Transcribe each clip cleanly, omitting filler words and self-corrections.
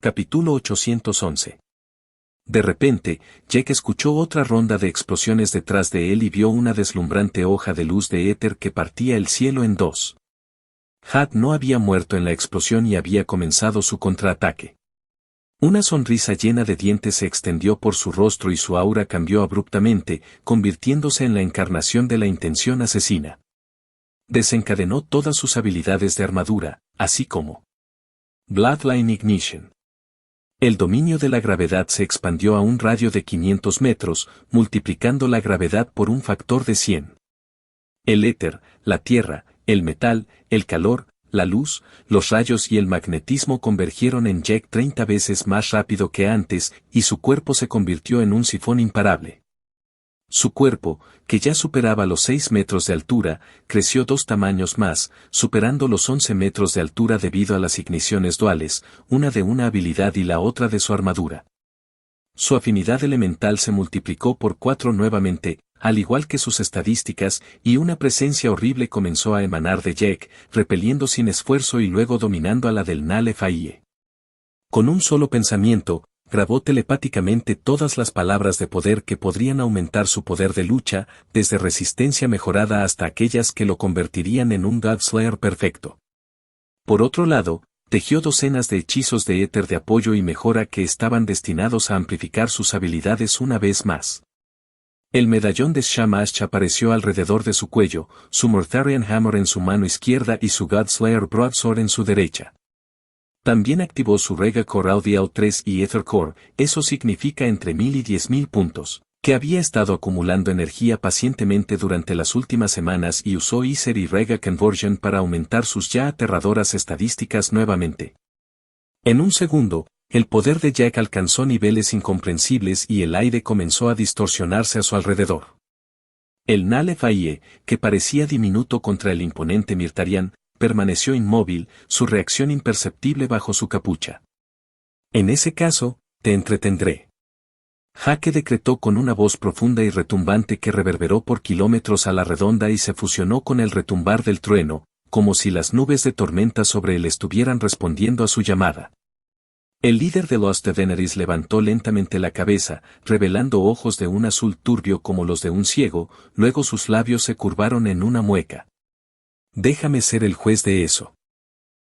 Capítulo 811. De repente, Jack escuchó otra ronda de explosiones detrás de él y vio una deslumbrante hoja de luz de éter que partía el cielo en dos. Had no había muerto en la explosión y había comenzado su contraataque. Una sonrisa llena de dientes se extendió por su rostro y su aura cambió abruptamente, convirtiéndose en la encarnación de la intención asesina. Desencadenó todas sus habilidades de armadura, así como Bloodline Ignition. El dominio de la gravedad se expandió a un radio de 500 metros, multiplicando la gravedad por un factor de 100. El éter, la tierra, el metal, el calor, la luz, los rayos y el magnetismo convergieron en Jack 30 veces más rápido que antes, y su cuerpo se convirtió en un sifón imparable. Su cuerpo, que ya superaba los 6 metros de altura, creció 2 tamaños más, superando los 11 metros de altura debido a las igniciones duales, una de una habilidad y la otra de su armadura. Su afinidad elemental se multiplicó por 4 nuevamente, al igual que sus estadísticas, y una presencia horrible comenzó a emanar de Jack, repeliendo sin esfuerzo y luego dominando a la del Nale Faie. Con un solo pensamiento, grabó telepáticamente todas las palabras de poder que podrían aumentar su poder de lucha, desde resistencia mejorada hasta aquellas que lo convertirían en un Godslayer perfecto. Por otro lado, tejió docenas de hechizos de éter de apoyo y mejora que estaban destinados a amplificar sus habilidades una vez más. El medallón de Shamash apareció alrededor de su cuello, su Mortharian Hammer en su mano izquierda y su Godslayer Broadsword en su derecha. También activó su Rega Core Audial 3 y Ether Core, eso significa entre 1000 y 10.000 puntos, que había estado acumulando energía pacientemente durante las últimas semanas y usó Ether y Rega Conversion para aumentar sus ya aterradoras estadísticas nuevamente. En un segundo, el poder de Jack alcanzó niveles incomprensibles y el aire comenzó a distorsionarse a su alrededor. El Nale Faie, que parecía diminuto contra el imponente Mirtarian, permaneció inmóvil, su reacción imperceptible bajo su capucha. En ese caso, te entretendré. Jake decretó con una voz profunda y retumbante que reverberó por kilómetros a la redonda y se fusionó con el retumbar del trueno, como si las nubes de tormenta sobre él estuvieran respondiendo a su llamada. El líder de los Daenerys levantó lentamente la cabeza, revelando ojos de un azul turbio como los de un ciego, luego sus labios se curvaron en una mueca. Déjame ser el juez de eso.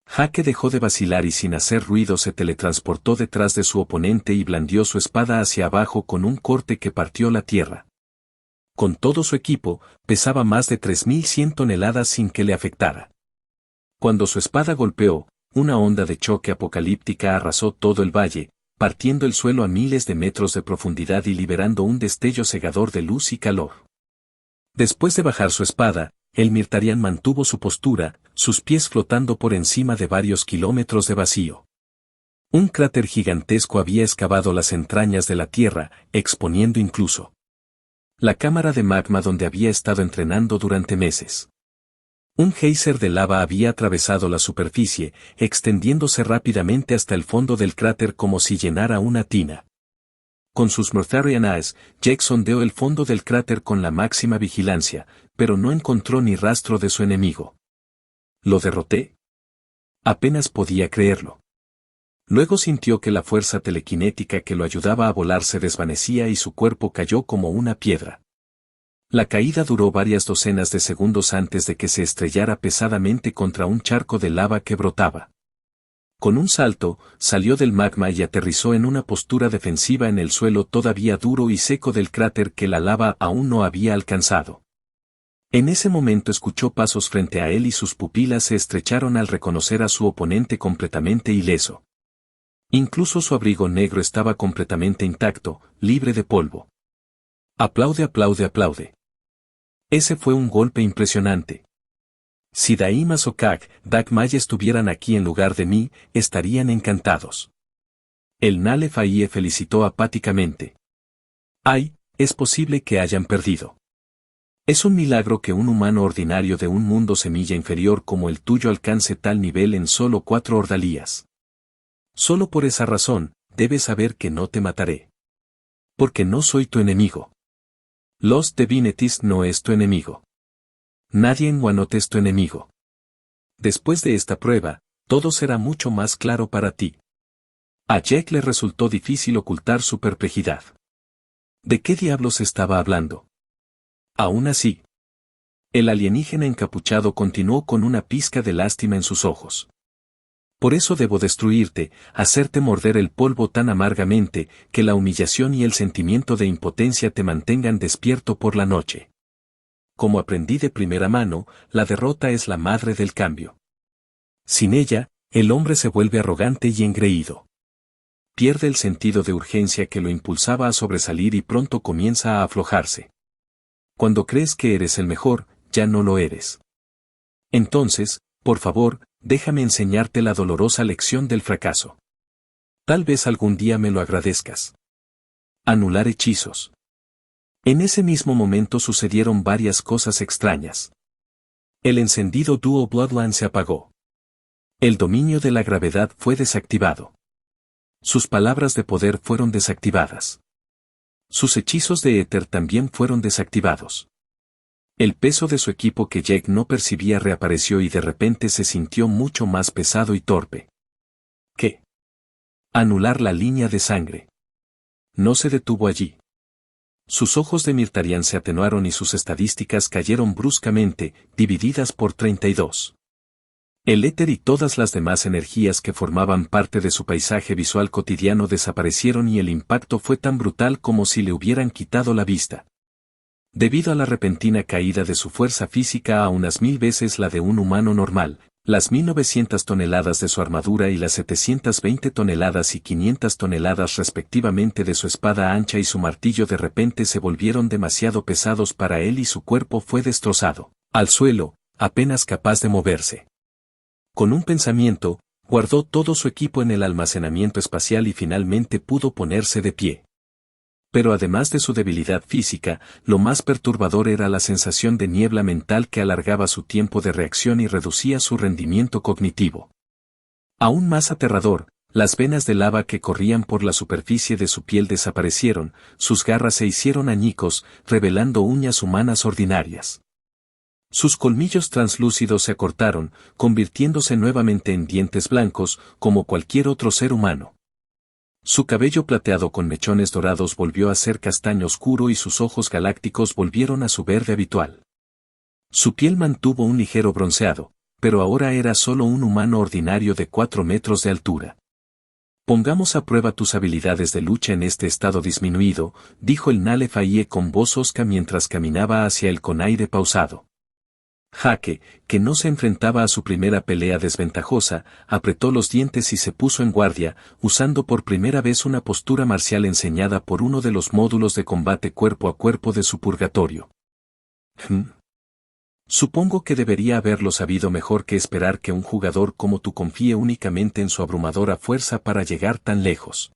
Jake dejó de vacilar y sin hacer ruido se teletransportó detrás de su oponente y blandió su espada hacia abajo con un corte que partió la tierra. Con todo su equipo, pesaba más de 3100 toneladas sin que le afectara. Cuando su espada golpeó, una onda de choque apocalíptica arrasó todo el valle, partiendo el suelo a miles de metros de profundidad y liberando un destello cegador de luz y calor. Después de bajar su espada, el Mirtarian mantuvo su postura, sus pies flotando por encima de varios kilómetros de vacío. Un cráter gigantesco había excavado las entrañas de la tierra, exponiendo incluso la cámara de magma donde había estado entrenando durante meses. Un geyser de lava había atravesado la superficie, extendiéndose rápidamente hasta el fondo del cráter como si llenara una tina. Con sus Mortharian Eyes, Jack sondeó el fondo del cráter con la máxima vigilancia, pero no encontró ni rastro de su enemigo. ¿Lo derroté? Apenas podía creerlo. Luego sintió que la fuerza telequinética que lo ayudaba a volar se desvanecía y su cuerpo cayó como una piedra. La caída duró varias docenas de segundos antes de que se estrellara pesadamente contra un charco de lava que brotaba. Con un salto, salió del magma y aterrizó en una postura defensiva en el suelo todavía duro y seco del cráter que la lava aún no había alcanzado. En ese momento escuchó pasos frente a él y sus pupilas se estrecharon al reconocer a su oponente completamente ileso. Incluso su abrigo negro estaba completamente intacto, libre de polvo. Aplaude, aplaude, aplaude. Ese fue un golpe impresionante. Si Daima Sokak, Dak Maya estuvieran aquí en lugar de mí, estarían encantados. El Nale Faie felicitó apáticamente. Ay, es posible que hayan perdido. Es un milagro que un humano ordinario de un mundo semilla inferior como el tuyo alcance tal nivel en solo 4 ordalías. Solo por esa razón, debes saber que no te mataré. Porque no soy tu enemigo. Los Divinities no es tu enemigo. Nadie en Wanote es tu enemigo. Después de esta prueba, todo será mucho más claro para ti. A Jack le resultó difícil ocultar su perplejidad. ¿De qué diablos estaba hablando? Aún así, el alienígena encapuchado continuó con una pizca de lástima en sus ojos. Por eso debo destruirte, hacerte morder el polvo tan amargamente, que la humillación y el sentimiento de impotencia te mantengan despierto por la noche. Como aprendí de primera mano, la derrota es la madre del cambio. Sin ella, el hombre se vuelve arrogante y engreído. Pierde el sentido de urgencia que lo impulsaba a sobresalir y pronto comienza a aflojarse. Cuando crees que eres el mejor, ya no lo eres. Entonces, por favor, déjame enseñarte la dolorosa lección del fracaso. Tal vez algún día me lo agradezcas. Anular hechizos. En ese mismo momento sucedieron varias cosas extrañas. El encendido dúo Bloodline se apagó. El dominio de la gravedad fue desactivado. Sus palabras de poder fueron desactivadas. Sus hechizos de éter también fueron desactivados. El peso de su equipo que Jack no percibía reapareció y de repente se sintió mucho más pesado y torpe. ¿Qué? Anular la línea de sangre. No se detuvo allí. Sus ojos de Mirtarian se atenuaron y sus estadísticas cayeron bruscamente, divididas por 32. El éter y todas las demás energías que formaban parte de su paisaje visual cotidiano desaparecieron y el impacto fue tan brutal como si le hubieran quitado la vista. Debido a la repentina caída de su fuerza física a unas 1000 veces la de un humano normal, las 1900 toneladas de su armadura y las 720 toneladas y 500 toneladas respectivamente de su espada ancha y su martillo de repente se volvieron demasiado pesados para él y su cuerpo fue destrozado, al suelo, apenas capaz de moverse. Con un pensamiento, guardó todo su equipo en el almacenamiento espacial y finalmente pudo ponerse de pie. Pero además de su debilidad física, lo más perturbador era la sensación de niebla mental que alargaba su tiempo de reacción y reducía su rendimiento cognitivo. Aún más aterrador, las venas de lava que corrían por la superficie de su piel desaparecieron, sus garras se hicieron añicos, revelando uñas humanas ordinarias. Sus colmillos translúcidos se acortaron, convirtiéndose nuevamente en dientes blancos, como cualquier otro ser humano. Su cabello plateado con mechones dorados volvió a ser castaño oscuro y sus ojos galácticos volvieron a su verde habitual. Su piel mantuvo un ligero bronceado, pero ahora era solo un humano ordinario de 4 metros de altura. Pongamos a prueba tus habilidades de lucha en este estado disminuido, dijo el Nalefayé con voz hosca mientras caminaba hacia él con aire pausado. Jaque, que no se enfrentaba a su primera pelea desventajosa, apretó los dientes y se puso en guardia, usando por primera vez una postura marcial enseñada por uno de los módulos de combate cuerpo a cuerpo de su purgatorio. Supongo que debería haberlo sabido mejor que esperar que un jugador como tú confíe únicamente en su abrumadora fuerza para llegar tan lejos.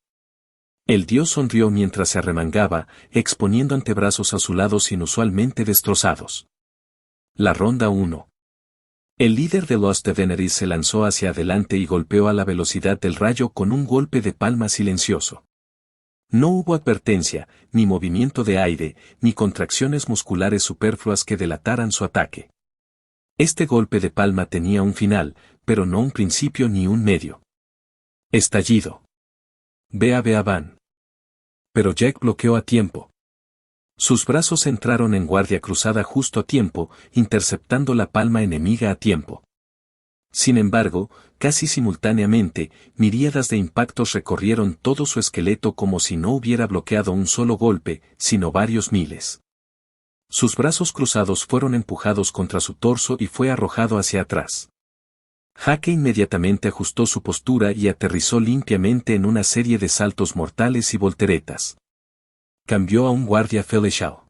El dios sonrió mientras se arremangaba, exponiendo antebrazos azulados inusualmente destrozados. La ronda 1. El líder de los Deveneris se lanzó hacia adelante y golpeó a la velocidad del rayo con un golpe de palma silencioso. No hubo advertencia, ni movimiento de aire, ni contracciones musculares superfluas que delataran su ataque. Este golpe de palma tenía un final, pero no un principio ni un medio. Estallido. Vea van. Pero Jack bloqueó a tiempo. Sus brazos entraron en guardia cruzada justo a tiempo, interceptando la palma enemiga a tiempo. Sin embargo, casi simultáneamente, miríadas de impactos recorrieron todo su esqueleto como si no hubiera bloqueado un solo golpe, sino varios miles. Sus brazos cruzados fueron empujados contra su torso y fue arrojado hacia atrás. Jaque inmediatamente ajustó su postura y aterrizó limpiamente en una serie de saltos mortales y volteretas. Cambió a un guardia Felishao.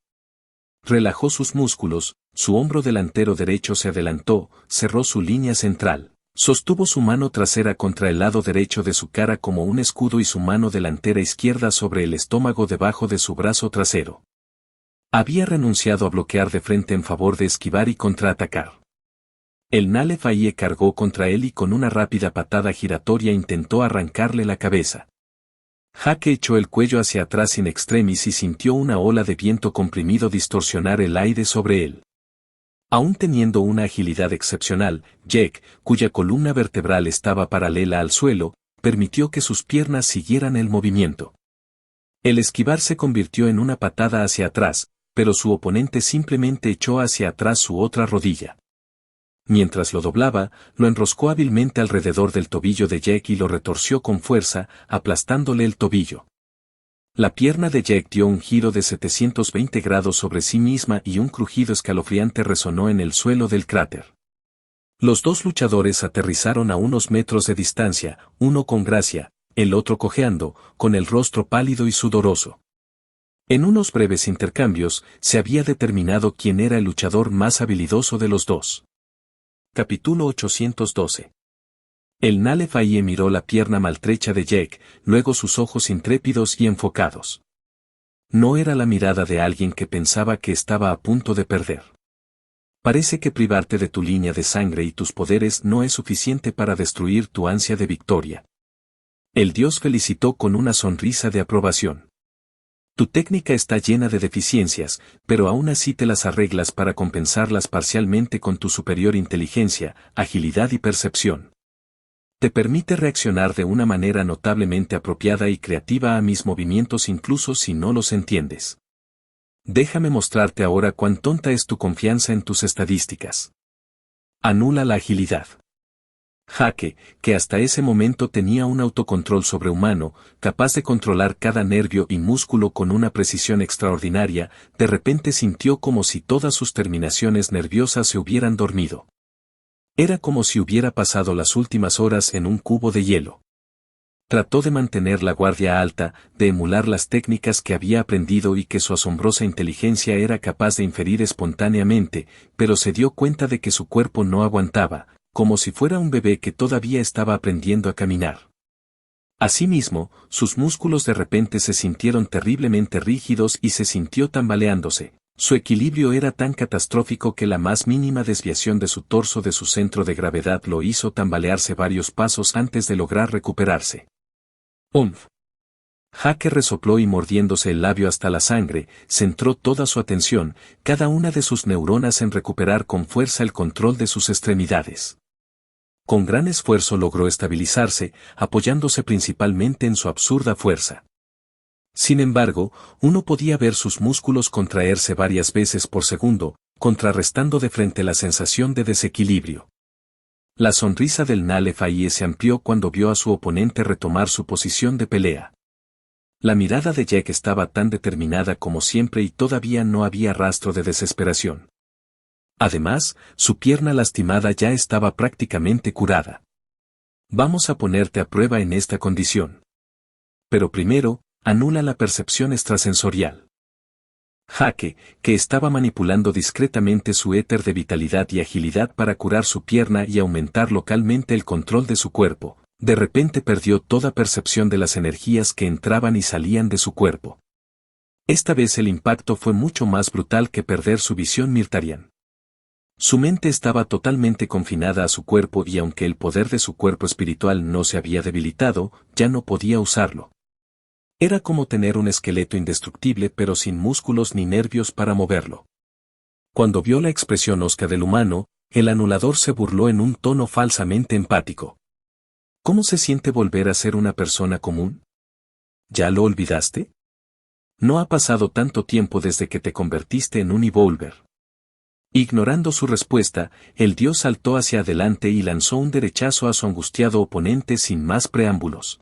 Relajó sus músculos, su hombro delantero derecho se adelantó, cerró su línea central, sostuvo su mano trasera contra el lado derecho de su cara como un escudo y su mano delantera izquierda sobre el estómago debajo de su brazo trasero. Había renunciado a bloquear de frente en favor de esquivar y contraatacar. El Nalefayé cargó contra él y con una rápida patada giratoria intentó arrancarle la cabeza. Jaque echó el cuello hacia atrás in extremis y sintió una ola de viento comprimido distorsionar el aire sobre él. Aún teniendo una agilidad excepcional, Jack, cuya columna vertebral estaba paralela al suelo, permitió que sus piernas siguieran el movimiento. El esquivar se convirtió en una patada hacia atrás, pero su oponente simplemente echó hacia atrás su otra rodilla. Mientras lo doblaba, lo enroscó hábilmente alrededor del tobillo de Jack y lo retorció con fuerza, aplastándole el tobillo. La pierna de Jack dio un giro de 720 grados sobre sí misma y un crujido escalofriante resonó en el suelo del cráter. Los dos luchadores aterrizaron a unos metros de distancia, uno con gracia, el otro cojeando, con el rostro pálido y sudoroso. En unos breves intercambios, se había determinado quién era el luchador más habilidoso de los dos. Capítulo 812. El Nale Fayed miró la pierna maltrecha de Jack, luego sus ojos intrépidos y enfocados. No era la mirada de alguien que pensaba que estaba a punto de perder. Parece que privarte de tu línea de sangre y tus poderes no es suficiente para destruir tu ansia de victoria. El dios felicitó con una sonrisa de aprobación. Tu técnica está llena de deficiencias, pero aún así te las arreglas para compensarlas parcialmente con tu superior inteligencia, agilidad y percepción. Te permite reaccionar de una manera notablemente apropiada y creativa a mis movimientos incluso si no los entiendes. Déjame mostrarte ahora cuán tonta es tu confianza en tus estadísticas. Anula la agilidad. Jaque, que hasta ese momento tenía un autocontrol sobrehumano, capaz de controlar cada nervio y músculo con una precisión extraordinaria, de repente sintió como si todas sus terminaciones nerviosas se hubieran dormido. Era como si hubiera pasado las últimas horas en un cubo de hielo. Trató de mantener la guardia alta, de emular las técnicas que había aprendido y que su asombrosa inteligencia era capaz de inferir espontáneamente, pero se dio cuenta de que su cuerpo no aguantaba, como si fuera un bebé que todavía estaba aprendiendo a caminar. Asimismo, sus músculos de repente se sintieron terriblemente rígidos y se sintió tambaleándose. Su equilibrio era tan catastrófico que la más mínima desviación de su torso de su centro de gravedad lo hizo tambalearse varios pasos antes de lograr recuperarse. ¡Umf! Jaque resopló y mordiéndose el labio hasta la sangre, centró toda su atención, cada una de sus neuronas en recuperar con fuerza el control de sus extremidades. Con gran esfuerzo logró estabilizarse, apoyándose principalmente en su absurda fuerza. Sin embargo, uno podía ver sus músculos contraerse varias veces por segundo, contrarrestando de frente la sensación de desequilibrio. La sonrisa del Nale Fayed se amplió cuando vio a su oponente retomar su posición de pelea. La mirada de Jack estaba tan determinada como siempre y todavía no había rastro de desesperación. Además, su pierna lastimada ya estaba prácticamente curada. Vamos a ponerte a prueba en esta condición. Pero primero, anula la percepción extrasensorial. Jaque, que estaba manipulando discretamente su éter de vitalidad y agilidad para curar su pierna y aumentar localmente el control de su cuerpo, de repente perdió toda percepción de las energías que entraban y salían de su cuerpo. Esta vez el impacto fue mucho más brutal que perder su visión Mirtarian. Su mente estaba totalmente confinada a su cuerpo y aunque el poder de su cuerpo espiritual no se había debilitado, ya no podía usarlo. Era como tener un esqueleto indestructible pero sin músculos ni nervios para moverlo. Cuando vio la expresión hosca del humano, el anulador se burló en un tono falsamente empático. ¿Cómo se siente volver a ser una persona común? ¿Ya lo olvidaste? No ha pasado tanto tiempo desde que te convertiste en un Evolver. Ignorando su respuesta, el dios saltó hacia adelante y lanzó un derechazo a su angustiado oponente sin más preámbulos.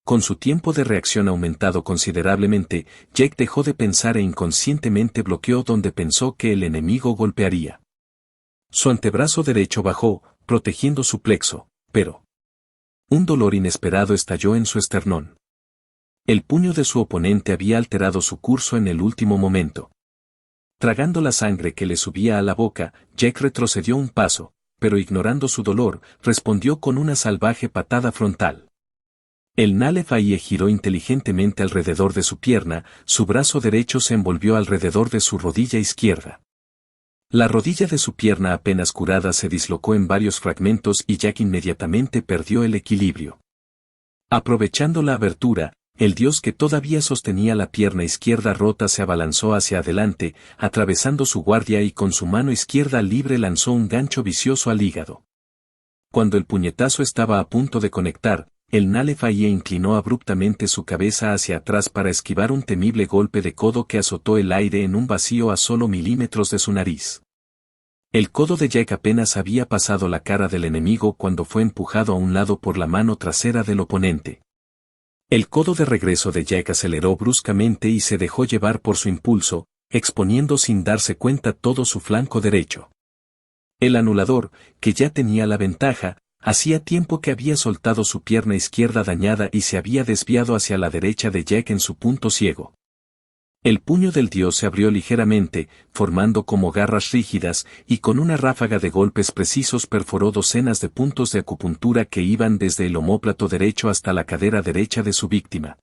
Con su tiempo de reacción aumentado considerablemente, Jack dejó de pensar e inconscientemente bloqueó donde pensó que el enemigo golpearía. Su antebrazo derecho bajó, protegiendo su plexo, pero un dolor inesperado estalló en su esternón. El puño de su oponente había alterado su curso en el último momento. Tragando la sangre que le subía a la boca, Jack retrocedió un paso, pero ignorando su dolor, respondió con una salvaje patada frontal. El Nale Fayed giró inteligentemente alrededor de su pierna, su brazo derecho se envolvió alrededor de su rodilla izquierda. La rodilla de su pierna apenas curada se dislocó en varios fragmentos y Jack inmediatamente perdió el equilibrio. Aprovechando la abertura, el dios que todavía sostenía la pierna izquierda rota se abalanzó hacia adelante, atravesando su guardia y con su mano izquierda libre lanzó un gancho vicioso al hígado. Cuando el puñetazo estaba a punto de conectar, el Nalefaya inclinó abruptamente su cabeza hacia atrás para esquivar un temible golpe de codo que azotó el aire en un vacío a solo milímetros de su nariz. El codo de Jack apenas había pasado la cara del enemigo cuando fue empujado a un lado por la mano trasera del oponente. El codo de regreso de Jack aceleró bruscamente y se dejó llevar por su impulso, exponiendo sin darse cuenta todo su flanco derecho. El anulador, que ya tenía la ventaja, hacía tiempo que había soltado su pierna izquierda dañada y se había desviado hacia la derecha de Jack en su punto ciego. El puño del dios se abrió ligeramente, formando como garras rígidas, y con una ráfaga de golpes precisos perforó docenas de puntos de acupuntura que iban desde el omóplato derecho hasta la cadera derecha de su víctima.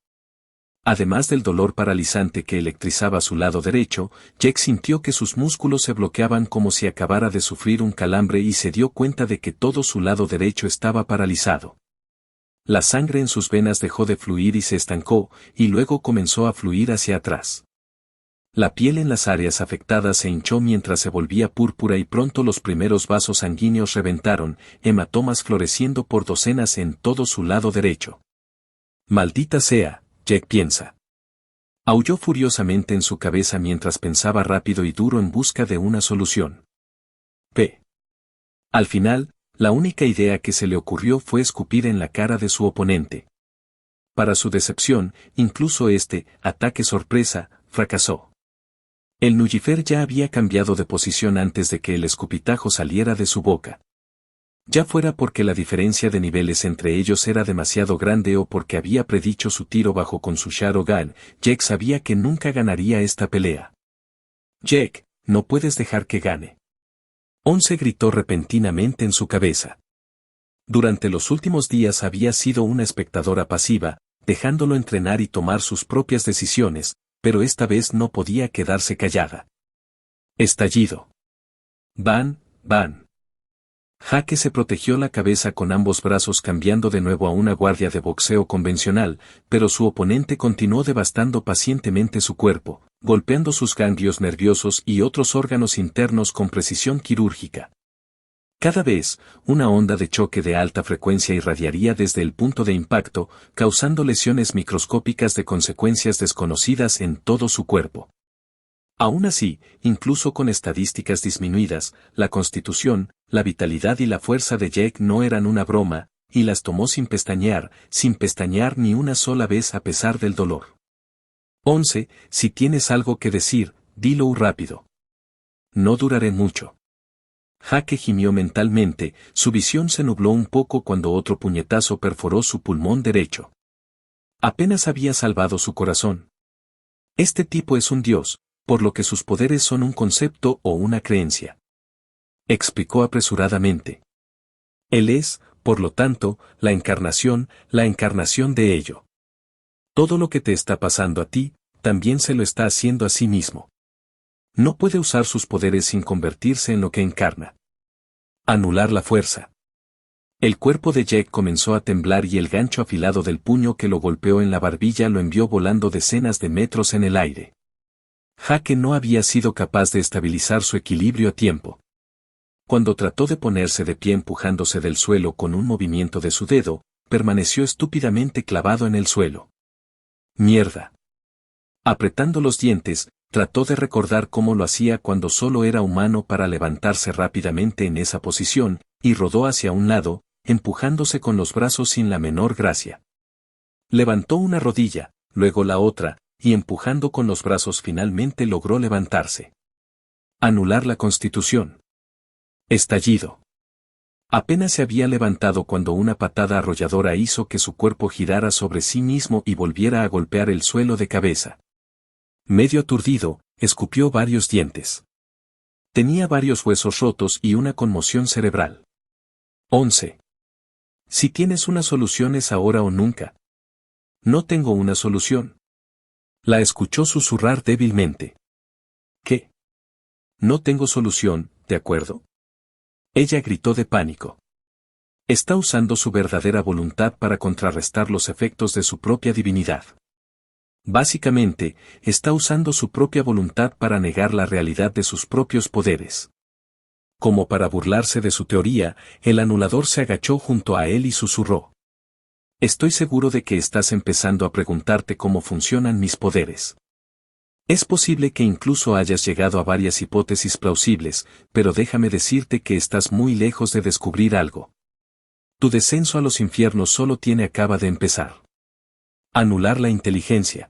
Además del dolor paralizante que electrizaba su lado derecho, Jack sintió que sus músculos se bloqueaban como si acabara de sufrir un calambre y se dio cuenta de que todo su lado derecho estaba paralizado. La sangre en sus venas dejó de fluir y se estancó, y luego comenzó a fluir hacia atrás. La piel en las áreas afectadas se hinchó mientras se volvía púrpura y pronto los primeros vasos sanguíneos reventaron, hematomas floreciendo por docenas en todo su lado derecho. Maldita sea, Jack piensa. Aulló furiosamente en su cabeza mientras pensaba rápido y duro en busca de una solución. Al final, la única idea que se le ocurrió fue escupir en la cara de su oponente. Para su decepción, incluso este ataque sorpresa fracasó. El Nullifer ya había cambiado de posición antes de que el escupitajo saliera de su boca. Ya fuera porque la diferencia de niveles entre ellos era demasiado grande o porque había predicho su tiro bajo con su Shadogan, Jack sabía que nunca ganaría esta pelea. Jack, no puedes dejar que gane. Once gritó repentinamente en su cabeza. Durante los últimos días había sido una espectadora pasiva, dejándolo entrenar y tomar sus propias decisiones, pero esta vez no podía quedarse callada. Estallido. Van. Jaque se protegió la cabeza con ambos brazos cambiando de nuevo a una guardia de boxeo convencional, pero su oponente continuó devastando pacientemente su cuerpo, golpeando sus ganglios nerviosos y otros órganos internos con precisión quirúrgica. Cada vez, una onda de choque de alta frecuencia irradiaría desde el punto de impacto, causando lesiones microscópicas de consecuencias desconocidas en todo su cuerpo. Aún así, incluso con estadísticas disminuidas, la constitución, la vitalidad y la fuerza de Jack no eran una broma, y las tomó sin pestañear ni una sola vez a pesar del dolor. 11. Si tienes algo que decir, dilo rápido. No duraré mucho. Jaque gimió mentalmente, su visión se nubló un poco cuando otro puñetazo perforó su pulmón derecho. Apenas había salvado su corazón. Este tipo es un dios, por lo que sus poderes son un concepto o una creencia. Explicó apresuradamente. Él es, por lo tanto, la encarnación de ello. Todo lo que te está pasando a ti, también se lo está haciendo a sí mismo. No puede usar sus poderes sin convertirse en lo que encarna. Anular la fuerza. El cuerpo de Jack comenzó a temblar y el gancho afilado del puño que lo golpeó en la barbilla lo envió volando decenas de metros en el aire. Jaque no había sido capaz de estabilizar su equilibrio a tiempo. Cuando trató de ponerse de pie empujándose del suelo con un movimiento de su dedo, permaneció estúpidamente clavado en el suelo. ¡Mierda! Apretando los dientes, trató de recordar cómo lo hacía cuando solo era humano para levantarse rápidamente en esa posición, y rodó hacia un lado, empujándose con los brazos sin la menor gracia. Levantó una rodilla, luego la otra, y empujando con los brazos finalmente logró levantarse. Anular la constitución. Estallido. Apenas se había levantado cuando una patada arrolladora hizo que su cuerpo girara sobre sí mismo y volviera a golpear el suelo de cabeza. Medio aturdido, escupió varios dientes. Tenía varios huesos rotos y una conmoción cerebral. 11. Si tienes una solución es ahora o nunca. No tengo una solución. La escuchó susurrar débilmente. ¿Qué? No tengo solución, ¿de acuerdo? Ella gritó de pánico. Está usando su verdadera voluntad para contrarrestar los efectos de su propia divinidad. Básicamente, está usando su propia voluntad para negar la realidad de sus propios poderes. Como para burlarse de su teoría, el anulador se agachó junto a él y susurró. Estoy seguro de que estás empezando a preguntarte cómo funcionan mis poderes. Es posible que incluso hayas llegado a varias hipótesis plausibles, pero déjame decirte que estás muy lejos de descubrir algo. Tu descenso a los infiernos solo acaba de empezar. Anular la inteligencia.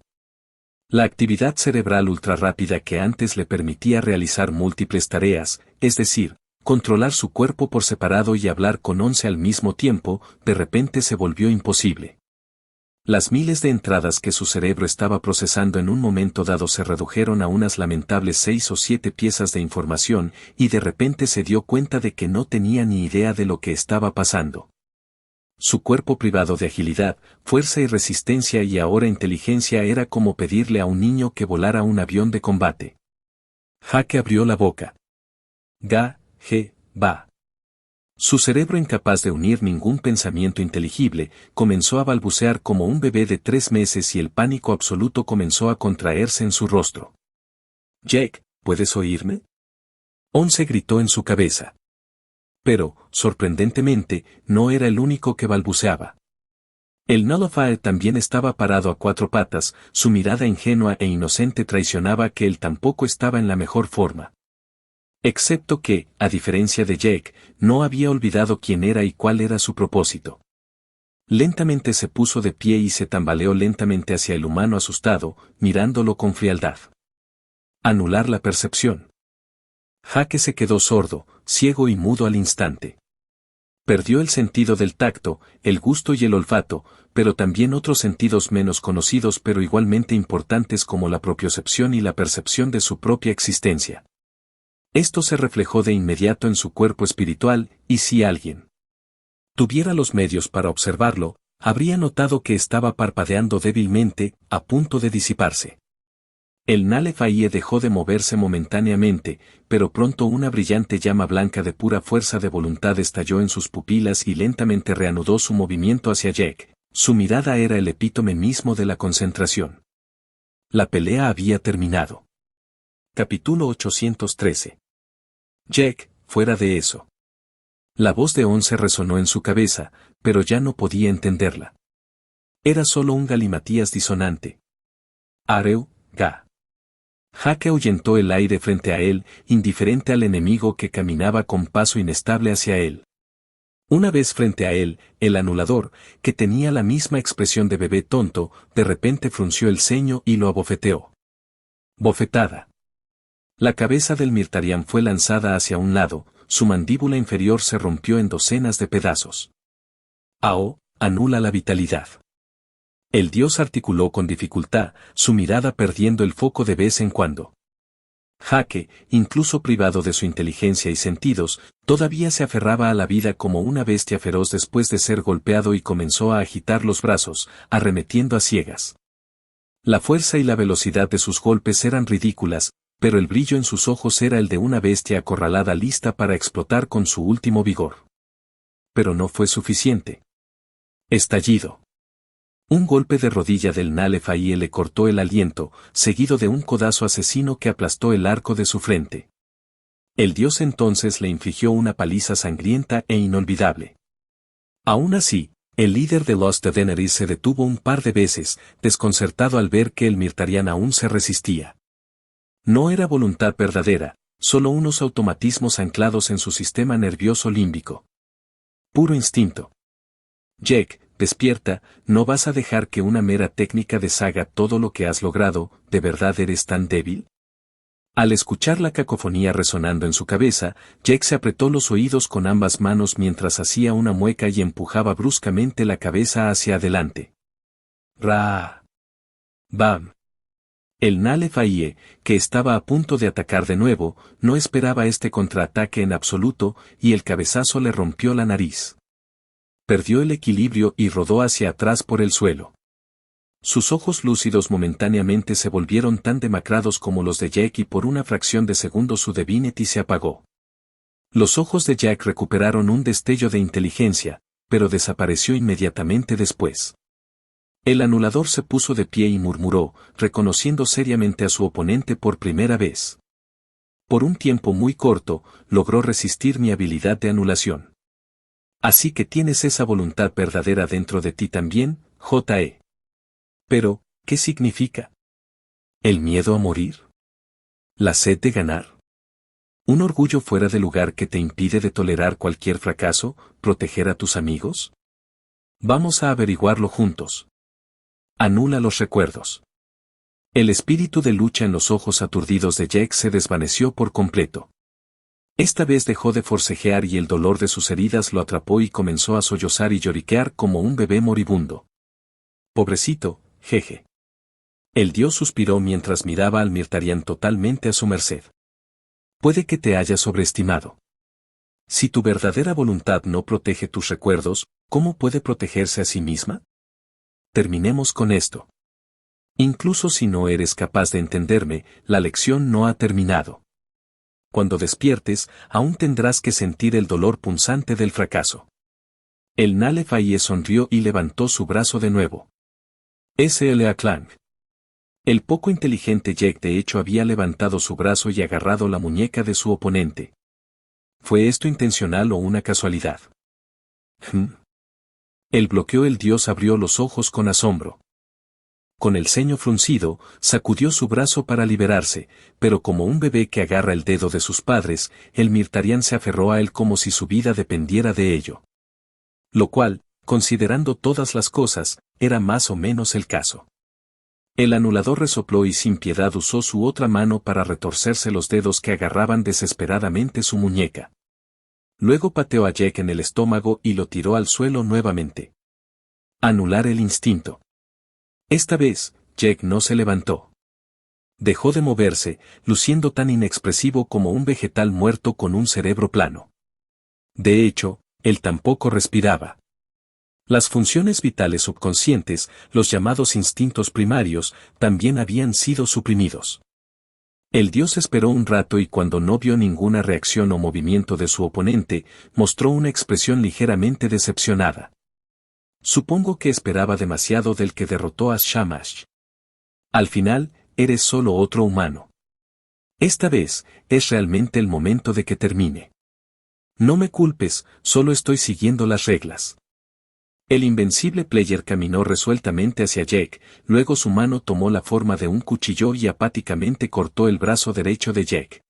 La actividad cerebral ultrarrápida que antes le permitía realizar múltiples tareas, es decir, controlar su cuerpo por separado y hablar con 11 al mismo tiempo, de repente se volvió imposible. Las miles de entradas que su cerebro estaba procesando en un momento dado se redujeron a unas lamentables 6 o 7 piezas de información, y de repente se dio cuenta de que no tenía ni idea de lo que estaba pasando. Su cuerpo privado de agilidad, fuerza y resistencia y ahora inteligencia era como pedirle a un niño que volara un avión de combate. Jake abrió la boca. Va. Su cerebro, incapaz de unir ningún pensamiento inteligible, comenzó a balbucear como un bebé de 3 meses y el pánico absoluto comenzó a contraerse en su rostro. «Jake, ¿puedes oírme?», Once gritó en su cabeza. Pero, sorprendentemente, no era el único que balbuceaba. El Nullifier también estaba parado a 4 patas, su mirada ingenua e inocente traicionaba que él tampoco estaba en la mejor forma. Excepto que, a diferencia de Jake, no había olvidado quién era y cuál era su propósito. Lentamente se puso de pie y se tambaleó lentamente hacia el humano asustado, mirándolo con frialdad. Anular la percepción. Jake se quedó sordo, ciego y mudo al instante. Perdió el sentido del tacto, el gusto y el olfato, pero también otros sentidos menos conocidos pero igualmente importantes como la propiocepción y la percepción de su propia existencia. Esto se reflejó de inmediato en su cuerpo espiritual, y si alguien tuviera los medios para observarlo, habría notado que estaba parpadeando débilmente, a punto de disiparse. El Nullifier dejó de moverse momentáneamente, pero pronto una brillante llama blanca de pura fuerza de voluntad estalló en sus pupilas y lentamente reanudó su movimiento hacia Jake. Su mirada era el epítome mismo de la concentración. La pelea había terminado. Capítulo 813. Jake, fuera de eso. La voz de Once resonó en su cabeza, pero ya no podía entenderla. Era solo un galimatías disonante. Areu, ga. Jake ahuyentó el aire frente a él, indiferente al enemigo que caminaba con paso inestable hacia él. Una vez frente a él, el anulador, que tenía la misma expresión de bebé tonto, de repente frunció el ceño y lo abofeteó. Bofetada. La cabeza del Mirtarian fue lanzada hacia un lado, su mandíbula inferior se rompió en docenas de pedazos. Ao, anula la vitalidad. El dios articuló con dificultad, su mirada perdiendo el foco de vez en cuando. Jake, incluso privado de su inteligencia y sentidos, todavía se aferraba a la vida como una bestia feroz después de ser golpeado y comenzó a agitar los brazos, arremetiendo a ciegas. La fuerza y la velocidad de sus golpes eran ridículas, pero el brillo en sus ojos era el de una bestia acorralada lista para explotar con su último vigor. Pero no fue suficiente. Estallido. Un golpe de rodilla del Nullifier le cortó el aliento, seguido de un codazo asesino que aplastó el arco de su frente. El dios entonces le infligió una paliza sangrienta e inolvidable. Aún así, el líder de los Daenerys se detuvo un par de veces, desconcertado al ver que el Mirtarian aún se resistía. No era voluntad verdadera, solo unos automatismos anclados en su sistema nervioso límbico. Puro instinto. Jake, despierta, no vas a dejar que una mera técnica deshaga todo lo que has logrado, ¿de verdad eres tan débil? Al escuchar la cacofonía resonando en su cabeza, Jake se apretó los oídos con ambas manos mientras hacía una mueca y empujaba bruscamente la cabeza hacia adelante. ¡Ra! ¡Bam! El Nullifier, que estaba a punto de atacar de nuevo, no esperaba este contraataque en absoluto, y el cabezazo le rompió la nariz. Perdió el equilibrio y rodó hacia atrás por el suelo. Sus ojos lúcidos momentáneamente se volvieron tan demacrados como los de Jake y por una fracción de segundo su divinity se apagó. Los ojos de Jack recuperaron un destello de inteligencia, pero desapareció inmediatamente después. El anulador se puso de pie y murmuró, reconociendo seriamente a su oponente por primera vez. Por un tiempo muy corto, logró resistir mi habilidad de anulación. Así que tienes esa voluntad verdadera dentro de ti también, J.E. Pero, ¿qué significa? ¿El miedo a morir? ¿La sed de ganar? ¿Un orgullo fuera de lugar que te impide de tolerar cualquier fracaso, proteger a tus amigos? Vamos a averiguarlo juntos. Anula los recuerdos. El espíritu de lucha en los ojos aturdidos de Jake se desvaneció por completo. Esta vez dejó de forcejear y el dolor de sus heridas lo atrapó y comenzó a sollozar y lloriquear como un bebé moribundo. Pobrecito, jeje. El dios suspiró mientras miraba al Mirtarian totalmente a su merced. Puede que te haya sobreestimado. Si tu verdadera voluntad no protege tus recuerdos, ¿cómo puede protegerse a sí misma? Terminemos con esto. Incluso si no eres capaz de entenderme, la lección no ha terminado. Cuando despiertes, aún tendrás que sentir el dolor punzante del fracaso. El Nalefaye sonrió y levantó su brazo de nuevo. S.L.A. Clang. El poco inteligente Jake de hecho había levantado su brazo y agarrado la muñeca de su oponente. ¿Fue esto intencional o una casualidad? El bloqueó. El dios abrió los ojos con asombro. Con el ceño fruncido, sacudió su brazo para liberarse, pero como un bebé que agarra el dedo de sus padres, el Mirtarian se aferró a él como si su vida dependiera de ello. Lo cual, considerando todas las cosas, era más o menos el caso. El anulador resopló y sin piedad usó su otra mano para retorcerse los dedos que agarraban desesperadamente su muñeca. Luego pateó a Jake en el estómago y lo tiró al suelo nuevamente. Anular el instinto. Esta vez, Jake no se levantó. Dejó de moverse, luciendo tan inexpresivo como un vegetal muerto con un cerebro plano. De hecho, él tampoco respiraba. Las funciones vitales subconscientes, los llamados instintos primarios, también habían sido suprimidos. El dios esperó un rato y cuando no vio ninguna reacción o movimiento de su oponente, mostró una expresión ligeramente decepcionada. Supongo que esperaba demasiado del que derrotó a Shamash. Al final, eres solo otro humano. Esta vez, es realmente el momento de que termine. No me culpes, solo estoy siguiendo las reglas. El invencible player caminó resueltamente hacia Jake, luego su mano tomó la forma de un cuchillo y apáticamente cortó el brazo derecho de Jake.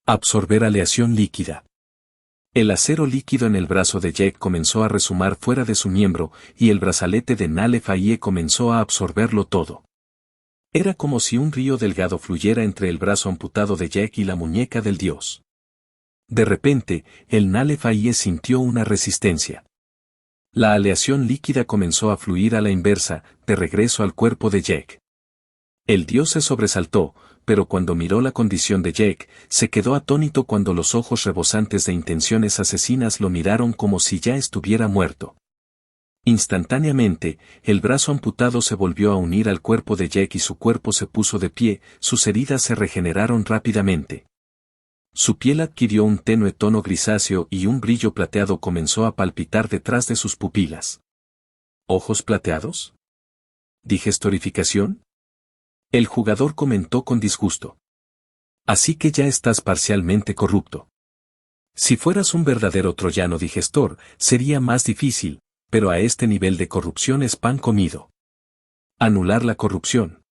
Absorber aleación líquida. El acero líquido en el brazo de Jake comenzó a resumar fuera de su miembro, y el brazalete de Nalefaye comenzó a absorberlo todo. Era como si un río delgado fluyera entre el brazo amputado de Jake y la muñeca del dios. De repente, el Nalefaye sintió una resistencia. La aleación líquida comenzó a fluir a la inversa, de regreso al cuerpo de Jake. El dios se sobresaltó, pero cuando miró la condición de Jake, se quedó atónito cuando los ojos rebosantes de intenciones asesinas lo miraron como si ya estuviera muerto. Instantáneamente, el brazo amputado se volvió a unir al cuerpo de Jake y su cuerpo se puso de pie, sus heridas se regeneraron rápidamente. Su piel adquirió un tenue tono grisáceo y un brillo plateado comenzó a palpitar detrás de sus pupilas. ¿Ojos plateados? ¿Digestorificación? El jugador comentó con disgusto. Así que ya estás parcialmente corrupto. Si fueras un verdadero troyano digestor, sería más difícil, pero a este nivel de corrupción es pan comido. Anular la corrupción.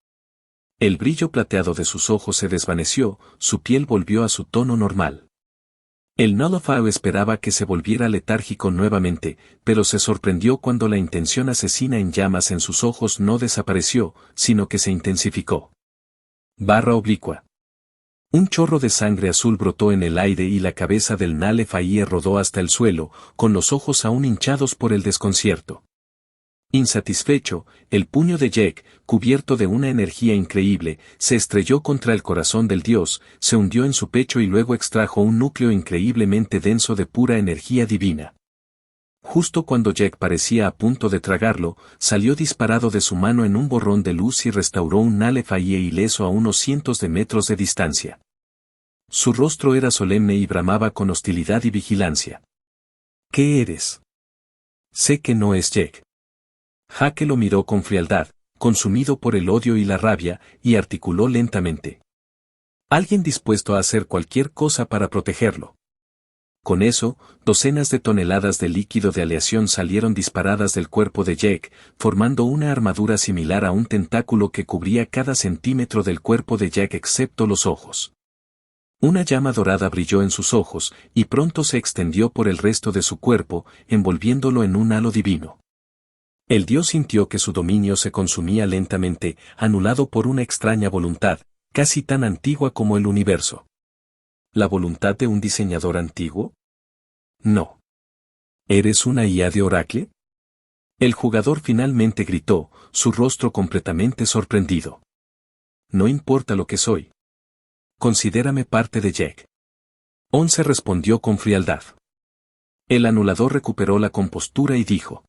El brillo plateado de sus ojos se desvaneció, su piel volvió a su tono normal. El Nullifier esperaba que se volviera letárgico nuevamente, pero se sorprendió cuando la intención asesina en llamas en sus ojos no desapareció, sino que se intensificó. Barra oblicua. Un chorro de sangre azul brotó en el aire y la cabeza del Nalefaye rodó hasta el suelo, con los ojos aún hinchados por el desconcierto. Insatisfecho, el puño de Jake, cubierto de una energía increíble, se estrelló contra el corazón del dios, se hundió en su pecho y luego extrajo un núcleo increíblemente denso de pura energía divina. Justo cuando Jake parecía a punto de tragarlo, salió disparado de su mano en un borrón de luz y restauró un Nalefaye ileso a unos cientos de metros de distancia. Su rostro era solemne y bramaba con hostilidad y vigilancia. ¿Qué eres? Sé que no es Jake. Jake lo miró con frialdad, consumido por el odio y la rabia, y articuló lentamente. Alguien dispuesto a hacer cualquier cosa para protegerlo. Con eso, docenas de toneladas de líquido de aleación salieron disparadas del cuerpo de Jack, formando una armadura similar a un tentáculo que cubría cada centímetro del cuerpo de Jack excepto los ojos. Una llama dorada brilló en sus ojos, y pronto se extendió por el resto de su cuerpo, envolviéndolo en un halo divino. El dios sintió que su dominio se consumía lentamente, anulado por una extraña voluntad, casi tan antigua como el universo. ¿La voluntad de un diseñador antiguo? No. ¿Eres una IA de Oracle? El jugador finalmente gritó, su rostro completamente sorprendido. No importa lo que soy. Considérame parte de Jack. Once respondió con frialdad. El anulador recuperó la compostura y dijo.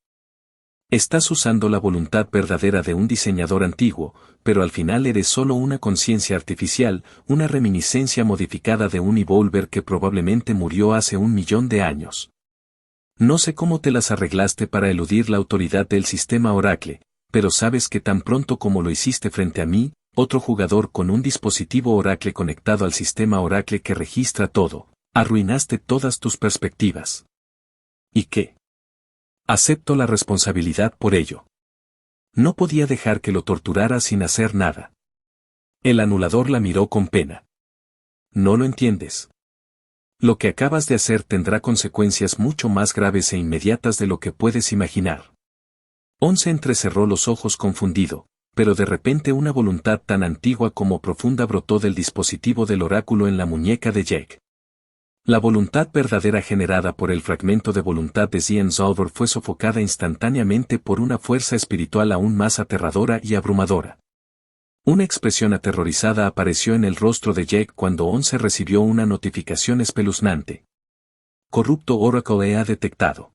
Estás usando la voluntad verdadera de un diseñador antiguo, pero al final eres solo una conciencia artificial, una reminiscencia modificada de un Evolver que probablemente murió hace 1.000.000 de años. No sé cómo te las arreglaste para eludir la autoridad del sistema Oracle, pero sabes que tan pronto como lo hiciste frente a mí, otro jugador con un dispositivo Oracle conectado al sistema Oracle que registra todo, arruinaste todas tus perspectivas. ¿Y qué? Acepto la responsabilidad por ello. No podía dejar que lo torturara sin hacer nada. El anulador la miró con pena. No lo entiendes. Lo que acabas de hacer tendrá consecuencias mucho más graves e inmediatas de lo que puedes imaginar. Once entrecerró los ojos confundido, pero de repente una voluntad tan antigua como profunda brotó del dispositivo del oráculo en la muñeca de Jack. La voluntad verdadera generada por el fragmento de voluntad de Zien Zolver fue sofocada instantáneamente por una fuerza espiritual aún más aterradora y abrumadora. Una expresión aterrorizada apareció en el rostro de Jack cuando Once recibió una notificación espeluznante. Corrupto Oracle ha detectado.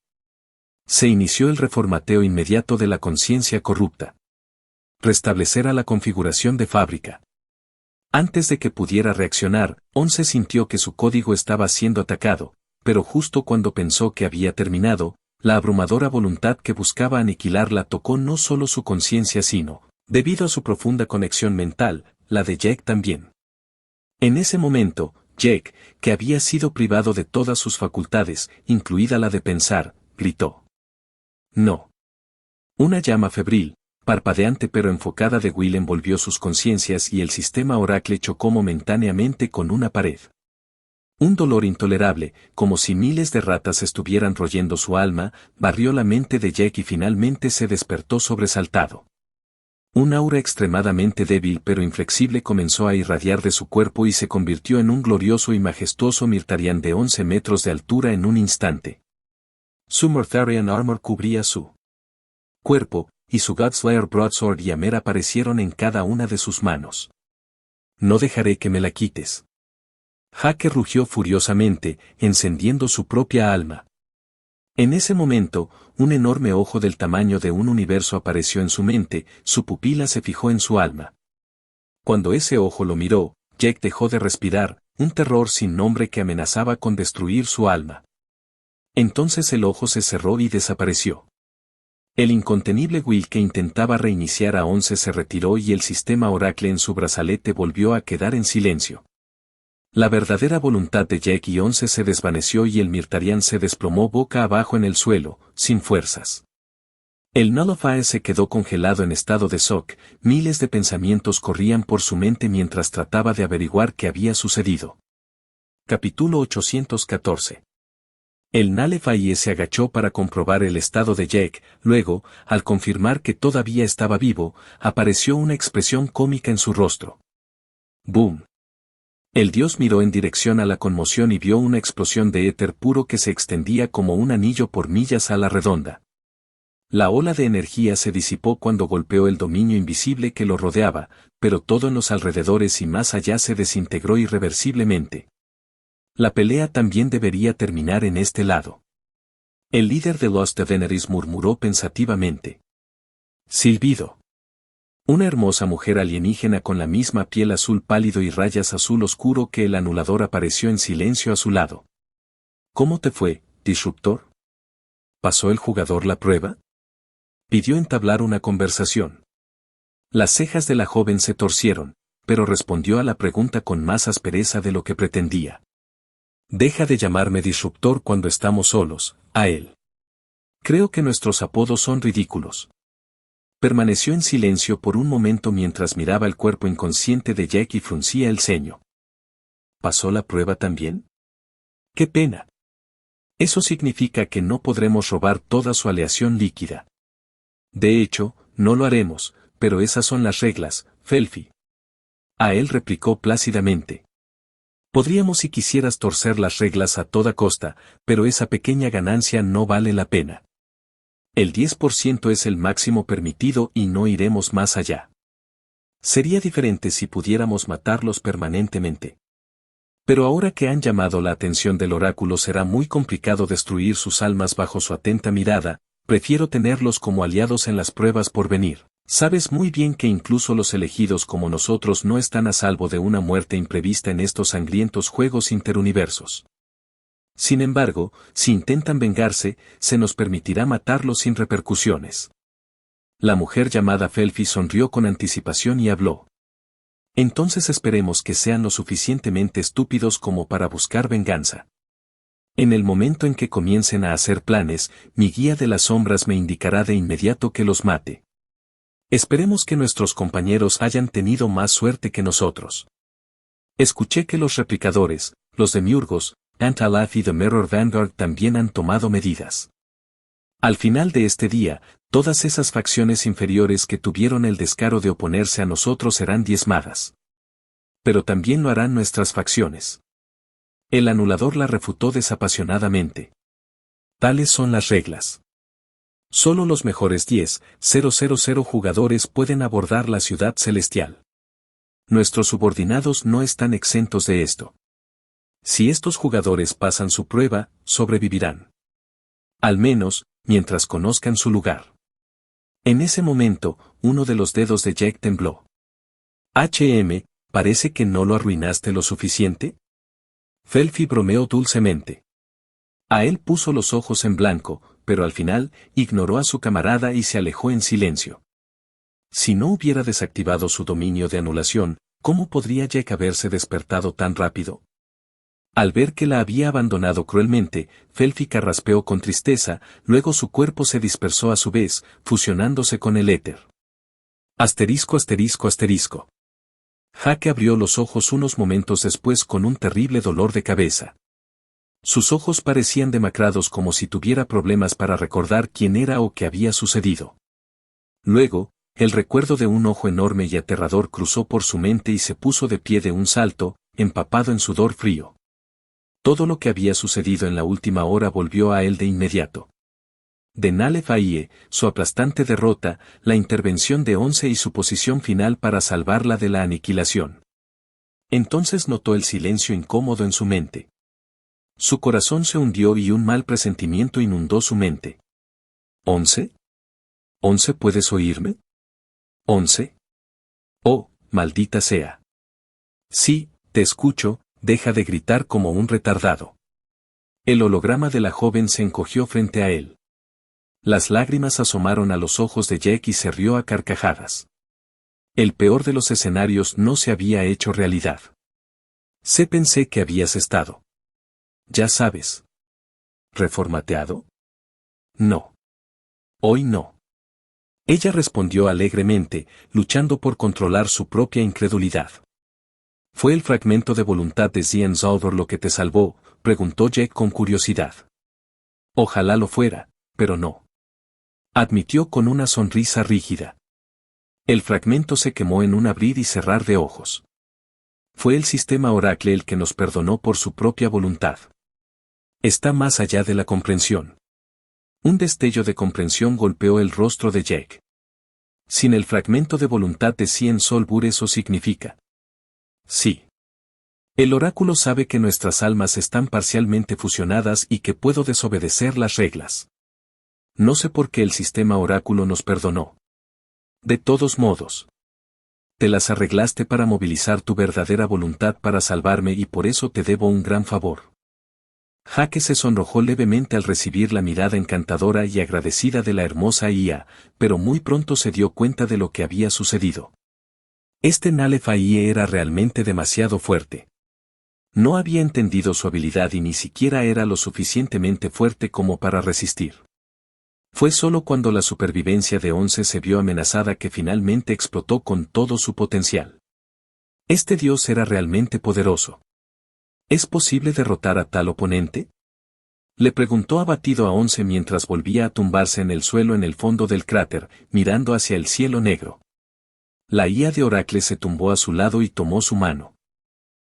Se inició el reformateo inmediato de la conciencia corrupta. Restablecer a la configuración de fábrica. Antes de que pudiera reaccionar, Once sintió que su código estaba siendo atacado, pero justo cuando pensó que había terminado, la abrumadora voluntad que buscaba aniquilarla tocó no solo su conciencia sino, debido a su profunda conexión mental, la de Jack también. En ese momento, Jack, que había sido privado de todas sus facultades, incluida la de pensar, gritó. No. Una llama febril, parpadeante pero enfocada de Will envolvió sus conciencias y el sistema Oracle chocó momentáneamente con una pared. Un dolor intolerable, como si miles de ratas estuvieran royendo su alma, barrió la mente de Jack y finalmente se despertó sobresaltado. Un aura extremadamente débil pero inflexible comenzó a irradiar de su cuerpo y se convirtió en un glorioso y majestuoso Mirtarian de 11 metros de altura en un instante. Su Mirtarian Armor cubría su cuerpo, y su Godslayer Broadsword y Hammer aparecieron en cada una de sus manos. No dejaré que me la quites. Jaque rugió furiosamente, encendiendo su propia alma. En ese momento, un enorme ojo del tamaño de un universo apareció en su mente, su pupila se fijó en su alma. Cuando ese ojo lo miró, Jack dejó de respirar, un terror sin nombre que amenazaba con destruir su alma. Entonces el ojo se cerró y desapareció. El incontenible Will que intentaba reiniciar a Once se retiró y el sistema Oracle en su brazalete volvió a quedar en silencio. La verdadera voluntad de Jack y Once se desvaneció y el Mirtarian se desplomó boca abajo en el suelo, sin fuerzas. El Nullifier se quedó congelado en estado de shock, miles de pensamientos corrían por su mente mientras trataba de averiguar qué había sucedido. Capítulo 814. El Nullifier se agachó para comprobar el estado de Jack, luego, al confirmar que todavía estaba vivo, apareció una expresión cómica en su rostro. ¡Boom! El dios miró en dirección a la conmoción y vio una explosión de éter puro que se extendía como un anillo por millas a la redonda. La ola de energía se disipó cuando golpeó el dominio invisible que lo rodeaba, pero todo en los alrededores y más allá se desintegró irreversiblemente. La pelea también debería terminar en este lado. El líder de los Veneris murmuró pensativamente. Silbido. Una hermosa mujer alienígena con la misma piel azul pálido y rayas azul oscuro que el anulador apareció en silencio a su lado. ¿Cómo te fue, Disruptor? ¿Pasó el jugador la prueba? Pidió entablar una conversación. Las cejas de la joven se torcieron, pero respondió a la pregunta con más aspereza de lo que pretendía. Deja de llamarme disruptor cuando estamos solos, a él. Creo que nuestros apodos son ridículos. Permaneció en silencio por un momento mientras miraba el cuerpo inconsciente de Jack y fruncía el ceño. ¿Pasó la prueba también? ¡Qué pena! Eso significa que no podremos robar toda su aleación líquida. De hecho, no lo haremos, pero esas son las reglas, Felfi. A él replicó plácidamente. Podríamos si quisieras torcer las reglas a toda costa, pero esa pequeña ganancia no vale la pena. El 10% es el máximo permitido y no iremos más allá. Sería diferente si pudiéramos matarlos permanentemente. Pero ahora que han llamado la atención del oráculo será muy complicado destruir sus almas bajo su atenta mirada, prefiero tenerlos como aliados en las pruebas por venir. Sabes muy bien que incluso los elegidos como nosotros no están a salvo de una muerte imprevista en estos sangrientos juegos interuniversos. Sin embargo, si intentan vengarse, se nos permitirá matarlos sin repercusiones. La mujer llamada Felfi sonrió con anticipación y habló. Entonces esperemos que sean lo suficientemente estúpidos como para buscar venganza. En el momento en que comiencen a hacer planes, mi guía de las sombras me indicará de inmediato que los mate. Esperemos que nuestros compañeros hayan tenido más suerte que nosotros. Escuché que los replicadores, los demiurgos, Antalaf y The Mirror Vanguard también han tomado medidas. Al final de este día, todas esas facciones inferiores que tuvieron el descaro de oponerse a nosotros serán diezmadas. Pero también lo harán nuestras facciones. El anulador la refutó desapasionadamente. Tales son las reglas. Solo los mejores 10,000 jugadores pueden abordar la ciudad celestial. Nuestros subordinados no están exentos de esto. Si estos jugadores pasan su prueba, sobrevivirán. Al menos, mientras conozcan su lugar. En ese momento, uno de los dedos de Jack tembló. ¿Parece que no lo arruinaste lo suficiente? Felfi bromeó dulcemente. A él puso los ojos en blanco, pero al final, ignoró a su camarada y se alejó en silencio. Si no hubiera desactivado su dominio de anulación, ¿cómo podría Jack haberse despertado tan rápido? Al ver que la había abandonado cruelmente, Felfi carraspeó con tristeza, luego su cuerpo se dispersó a su vez, fusionándose con el éter. Asterisco. Jack abrió los ojos unos momentos después con un terrible dolor de cabeza. Sus ojos parecían demacrados como si tuviera problemas para recordar quién era o qué había sucedido. Luego, el recuerdo de un ojo enorme y aterrador cruzó por su mente y se puso de pie de un salto, empapado en sudor frío. Todo lo que había sucedido en la última hora volvió a él de inmediato. De Nalef Aie, su aplastante derrota, la intervención de Once y su posición final para salvarla de la aniquilación. Entonces notó el silencio incómodo en su mente. Su corazón se hundió y un mal presentimiento inundó su mente. ¿Once? ¿Once, puedes oírme? ¿Once? Oh, maldita sea. Sí, te escucho, deja de gritar como un retardado. El holograma de la joven se encogió frente a él. Las lágrimas asomaron a los ojos de Jack y se rió a carcajadas. El peor de los escenarios no se había hecho realidad. Pensé que habías estado. Ya sabes. ¿Reformateado? No. Hoy no. Ella respondió alegremente, luchando por controlar su propia incredulidad. ¿Fue el fragmento de voluntad de Zien Zaldor lo que te salvó?, preguntó Jack con curiosidad. Ojalá lo fuera, pero no. Admitió con una sonrisa rígida. El fragmento se quemó en un abrir y cerrar de ojos. Fue el sistema Oracle el que nos perdonó por su propia voluntad. Está más allá de la comprensión. Un destello de comprensión golpeó el rostro de Jack. Sin el fragmento de voluntad de Zien Zaldor eso significa. Sí. El oráculo sabe que nuestras almas están parcialmente fusionadas y que puedo desobedecer las reglas. No sé por qué el sistema oráculo nos perdonó. De todos modos. Te las arreglaste para movilizar tu verdadera voluntad para salvarme y por eso te debo un gran favor. Jaque se sonrojó levemente al recibir la mirada encantadora y agradecida de la hermosa IA, pero muy pronto se dio cuenta de lo que había sucedido. Este Nalef Aie era realmente demasiado fuerte. No había entendido su habilidad y ni siquiera era lo suficientemente fuerte como para resistir. Fue solo cuando la supervivencia de Once se vio amenazada que finalmente explotó con todo su potencial. Este dios era realmente poderoso. ¿Es posible derrotar a tal oponente? Le preguntó abatido a Once mientras volvía a tumbarse en el suelo en el fondo del cráter, mirando hacia el cielo negro. La IA de Oracle se tumbó a su lado y tomó su mano.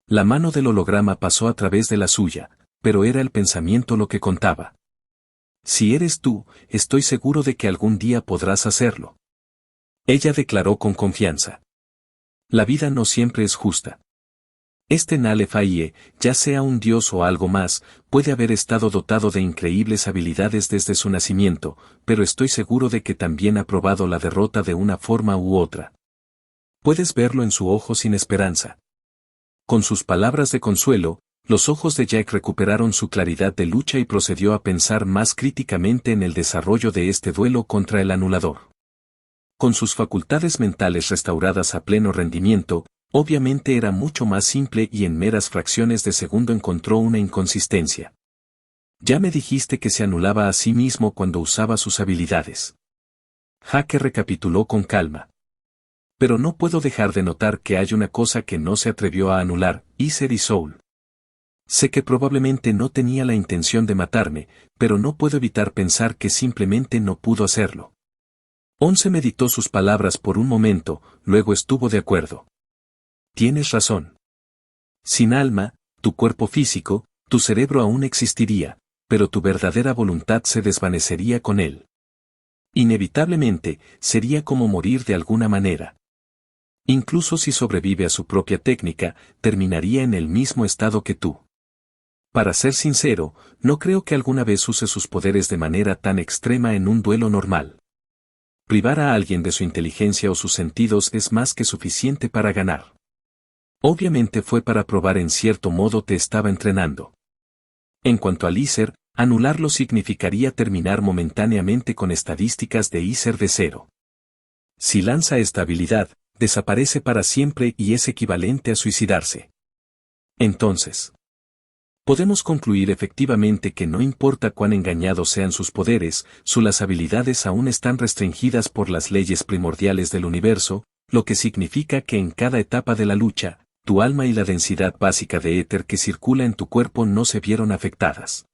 La mano del holograma pasó a través de la suya, pero era el pensamiento lo que contaba. Si eres tú, estoy seguro de que algún día podrás hacerlo. Ella declaró con confianza. La vida no siempre es justa. Este Nalefaie, ya sea un dios o algo más, puede haber estado dotado de increíbles habilidades desde su nacimiento, pero estoy seguro de que también ha probado la derrota de una forma u otra. Puedes verlo en su ojo sin esperanza. Con sus palabras de consuelo, los ojos de Jack recuperaron su claridad de lucha y procedió a pensar más críticamente en el desarrollo de este duelo contra el anulador. Con sus facultades mentales restauradas a pleno rendimiento, obviamente era mucho más simple y en meras fracciones de segundo encontró una inconsistencia. Ya me dijiste que se anulaba a sí mismo cuando usaba sus habilidades. Jaque recapituló con calma. Pero no puedo dejar de notar que hay una cosa que no se atrevió a anular, Iser y Soul. Sé que probablemente no tenía la intención de matarme, pero no puedo evitar pensar que simplemente no pudo hacerlo. Once meditó sus palabras por un momento, luego estuvo de acuerdo. Tienes razón. Sin alma, tu cuerpo físico, tu cerebro aún existiría, pero tu verdadera voluntad se desvanecería con él. Inevitablemente, sería como morir de alguna manera. Incluso si sobrevive a su propia técnica, terminaría en el mismo estado que tú. Para ser sincero, no creo que alguna vez use sus poderes de manera tan extrema en un duelo normal. Privar a alguien de su inteligencia o sus sentidos es más que suficiente para ganar. Obviamente fue para probar en cierto modo te estaba entrenando. En cuanto al Iser, anularlo significaría terminar momentáneamente con estadísticas de Iser de cero. Si lanza esta habilidad, desaparece para siempre y es equivalente a suicidarse. Entonces, podemos concluir efectivamente que no importa cuán engañados sean sus poderes, sus habilidades aún están restringidas por las leyes primordiales del universo, lo que significa que en cada etapa de la lucha, tu alma y la densidad básica de éter que circula en tu cuerpo no se vieron afectadas.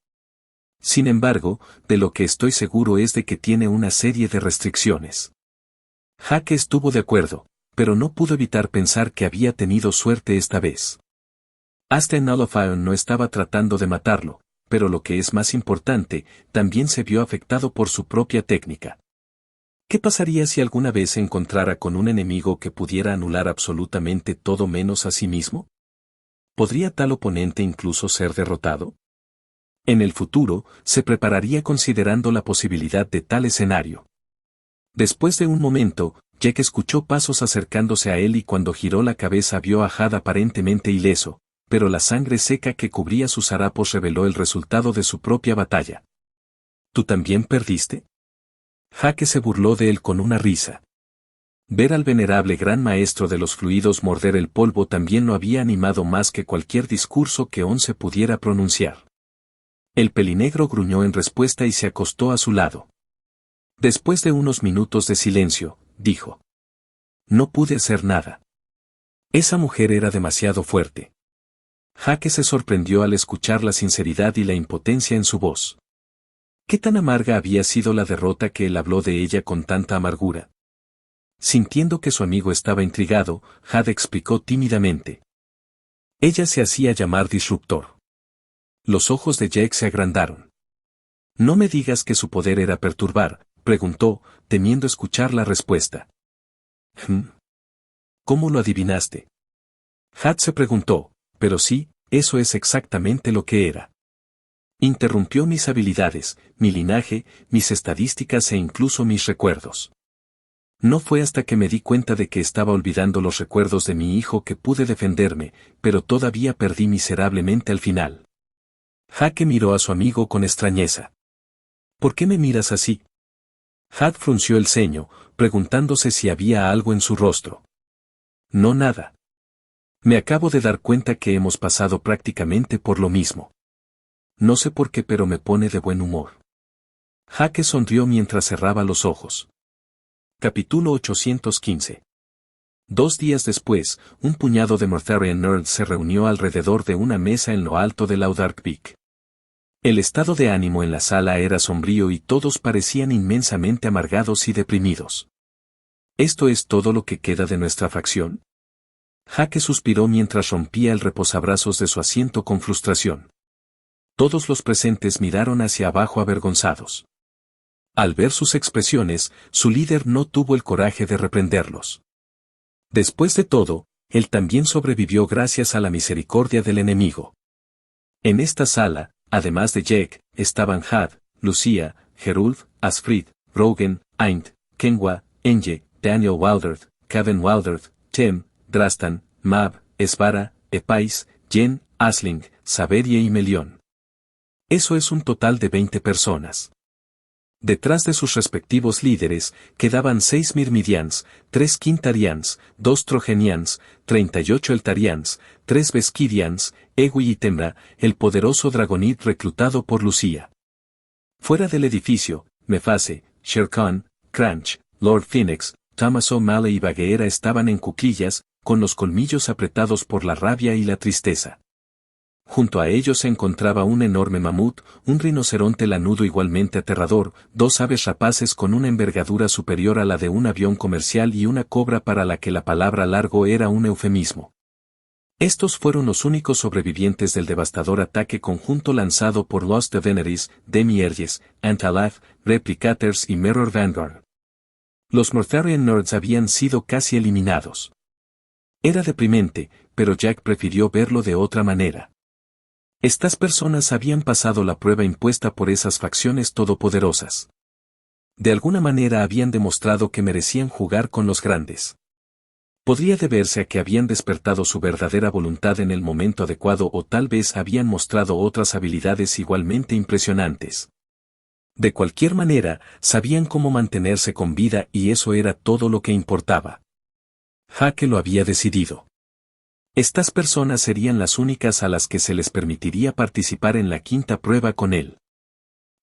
Sin embargo, de lo que estoy seguro es de que tiene una serie de restricciones. Jaque estuvo de acuerdo, pero no pudo evitar pensar que había tenido suerte esta vez. Hasta en Nullifion no estaba tratando de matarlo, pero lo que es más importante, también se vio afectado por su propia técnica. ¿Qué pasaría si alguna vez se encontrara con un enemigo que pudiera anular absolutamente todo menos a sí mismo? ¿Podría tal oponente incluso ser derrotado? En el futuro, se prepararía considerando la posibilidad de tal escenario. Después de un momento, Jack escuchó pasos acercándose a él y cuando giró la cabeza vio a Had aparentemente ileso, pero la sangre seca que cubría sus harapos reveló el resultado de su propia batalla. ¿Tú también perdiste? Jaque se burló de él con una risa. Ver al venerable gran maestro de los fluidos morder el polvo también lo había animado más que cualquier discurso que Once pudiera pronunciar. El pelinegro gruñó en respuesta y se acostó a su lado. Después de unos minutos de silencio, dijo. No pude hacer nada. Esa mujer era demasiado fuerte. Jaque se sorprendió al escuchar la sinceridad y la impotencia en su voz. ¿Qué tan amarga había sido la derrota que él habló de ella con tanta amargura? Sintiendo que su amigo estaba intrigado, Had explicó tímidamente. Ella se hacía llamar Disruptor. Los ojos de Jack se agrandaron. No me digas que su poder era perturbar, preguntó, temiendo escuchar la respuesta. ¿Cómo lo adivinaste? Had se preguntó, pero sí, eso es exactamente lo que era. Interrumpió mis habilidades, mi linaje, mis estadísticas e incluso mis recuerdos. No fue hasta que me di cuenta de que estaba olvidando los recuerdos de mi hijo que pude defenderme, pero todavía perdí miserablemente al final. Jaque miró a su amigo con extrañeza. ¿Por qué me miras así? Had frunció el ceño, preguntándose si había algo en su rostro. No nada. Me acabo de dar cuenta que hemos pasado prácticamente por lo mismo. No sé por qué, pero me pone de buen humor. Jake sonrió mientras cerraba los ojos. Capítulo 815. 2 días después, un puñado de Mortharian nerds se reunió alrededor de una mesa en lo alto de Laudark Peak. El estado de ánimo en la sala era sombrío y todos parecían inmensamente amargados y deprimidos. ¿Esto es todo lo que queda de nuestra facción? Jake suspiró mientras rompía el reposabrazos de su asiento con frustración. Todos los presentes miraron hacia abajo avergonzados. Al ver sus expresiones, su líder no tuvo el coraje de reprenderlos. Después de todo, él también sobrevivió gracias a la misericordia del enemigo. En esta sala, además de Jake, estaban Had, Lucia, Gerulf, Asfrid, Rogen, Aind, Kenwa, Enge, Daniel Wildert, Kevin Wildert, Tim, Drastan, Mab, Esvara, Epais, Jen, Asling, Saverie y Melión. Eso es un total de 20 personas. Detrás de sus respectivos líderes, quedaban 6 Myrmidians, 3 Quintarians, 2 Trojenians, 38 Eltarians, 3 Vesquidians, Egui y Temra, el poderoso Dragonid reclutado por Lucia. Fuera del edificio, Mefase, Shere Khan, Crunch, Lord Phoenix, Thomas O'Malley y Vagueera estaban en cuclillas, con los colmillos apretados por la rabia y la tristeza. Junto a ellos se encontraba un enorme mamut, un rinoceronte lanudo igualmente aterrador, 2 aves rapaces con una envergadura superior a la de un avión comercial y una cobra para la que la palabra largo era un eufemismo. Estos fueron los únicos sobrevivientes del devastador ataque conjunto lanzado por los Daenerys, Demi-Erges, Antalaf, Replicators y Mirror Vanguard. Los Mortharian nerds habían sido casi eliminados. Era deprimente, pero Jack prefirió verlo de otra manera. Estas personas habían pasado la prueba impuesta por esas facciones todopoderosas. De alguna manera habían demostrado que merecían jugar con los grandes. Podría deberse a que habían despertado su verdadera voluntad en el momento adecuado o tal vez habían mostrado otras habilidades igualmente impresionantes. De cualquier manera, sabían cómo mantenerse con vida y eso era todo lo que importaba. Jake lo había decidido. Estas personas serían las únicas a las que se les permitiría participar en la quinta prueba con él.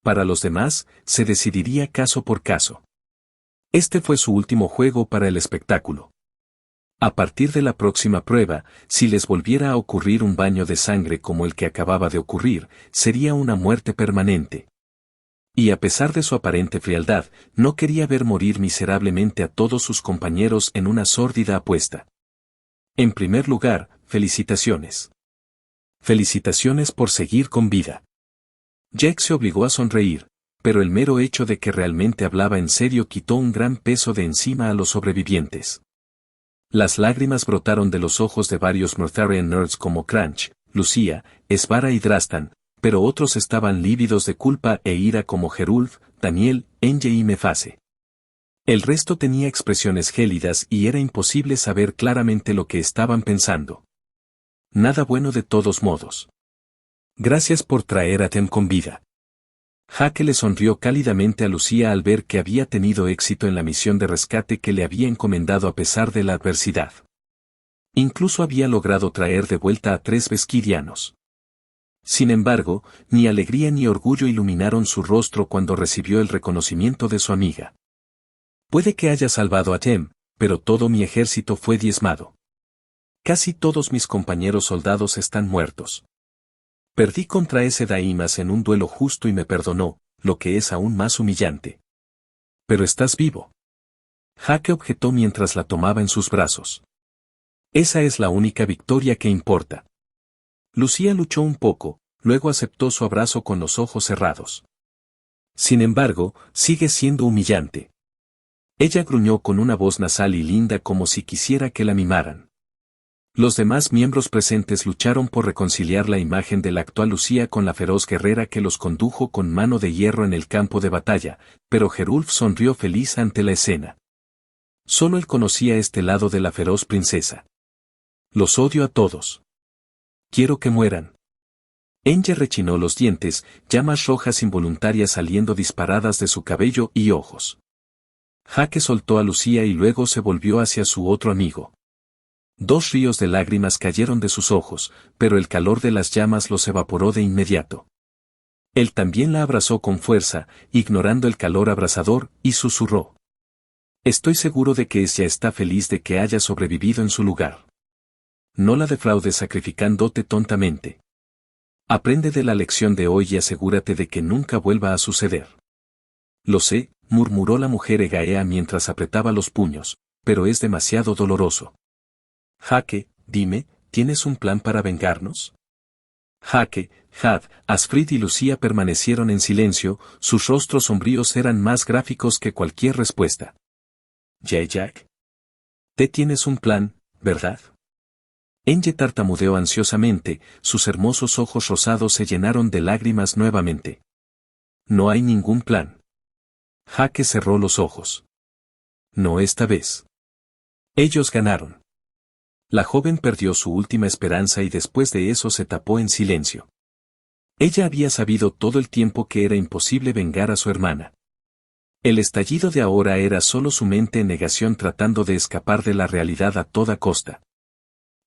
Para los demás, se decidiría caso por caso. Este fue su último juego para el espectáculo. A partir de la próxima prueba, si les volviera a ocurrir un baño de sangre como el que acababa de ocurrir, sería una muerte permanente. Y a pesar de su aparente frialdad, no quería ver morir miserablemente a todos sus compañeros en una sórdida apuesta. En primer lugar, felicitaciones. Felicitaciones por seguir con vida. Jack se obligó a sonreír, pero el mero hecho de que realmente hablaba en serio quitó un gran peso de encima a los sobrevivientes. Las lágrimas brotaron de los ojos de varios Mortharian nerds como Crunch, Lucia, Esvara y Drastan, pero otros estaban lívidos de culpa e ira como Gerulf, Daniel, Enge y Mefase. El resto tenía expresiones gélidas y era imposible saber claramente lo que estaban pensando. Nada bueno de todos modos. Gracias por traer a Tem con vida. Jake le sonrió cálidamente a Lucia al ver que había tenido éxito en la misión de rescate que le había encomendado a pesar de la adversidad. Incluso había logrado traer de vuelta a 3 vesquidianos. Sin embargo, ni alegría ni orgullo iluminaron su rostro cuando recibió el reconocimiento de su amiga. Puede que haya salvado a Tem, pero todo mi ejército fue diezmado. Casi todos mis compañeros soldados están muertos. Perdí contra ese Daimas en un duelo justo y me perdonó, lo que es aún más humillante. Pero estás vivo. Jake objetó mientras la tomaba en sus brazos. Esa es la única victoria que importa. Lucia luchó un poco, luego aceptó su abrazo con los ojos cerrados. Sin embargo, sigue siendo humillante. Ella gruñó con una voz nasal y linda como si quisiera que la mimaran. Los demás miembros presentes lucharon por reconciliar la imagen de la actual Lucia con la feroz guerrera que los condujo con mano de hierro en el campo de batalla, pero Gerulf sonrió feliz ante la escena. Solo él conocía este lado de la feroz princesa. Los odio a todos. Quiero que mueran. Enge rechinó los dientes, llamas rojas involuntarias saliendo disparadas de su cabello y ojos. Jake soltó a Lucia y luego se volvió hacia su otro amigo. 2 ríos de lágrimas cayeron de sus ojos, pero el calor de las llamas los evaporó de inmediato. Él también la abrazó con fuerza, ignorando el calor abrasador, y susurró. Estoy seguro de que ella está feliz de que haya sobrevivido en su lugar. No la defraudes sacrificándote tontamente. Aprende de la lección de hoy y asegúrate de que nunca vuelva a suceder. Lo sé, murmuró la mujer Egaea mientras apretaba los puños, pero es demasiado doloroso. Jaque, dime, ¿tienes un plan para vengarnos? Jaque, Had, Asfrid y Lucía permanecieron en silencio, sus rostros sombríos eran más gráficos que cualquier respuesta. Jack. Te tienes un plan, ¿verdad? Enge tartamudeó ansiosamente, sus hermosos ojos rosados se llenaron de lágrimas nuevamente. No hay ningún plan. Jaque cerró los ojos. No esta vez. Ellos ganaron. La joven perdió su última esperanza y después de eso se tapó en silencio. Ella había sabido todo el tiempo que era imposible vengar a su hermana. El estallido de ahora era solo su mente en negación tratando de escapar de la realidad a toda costa.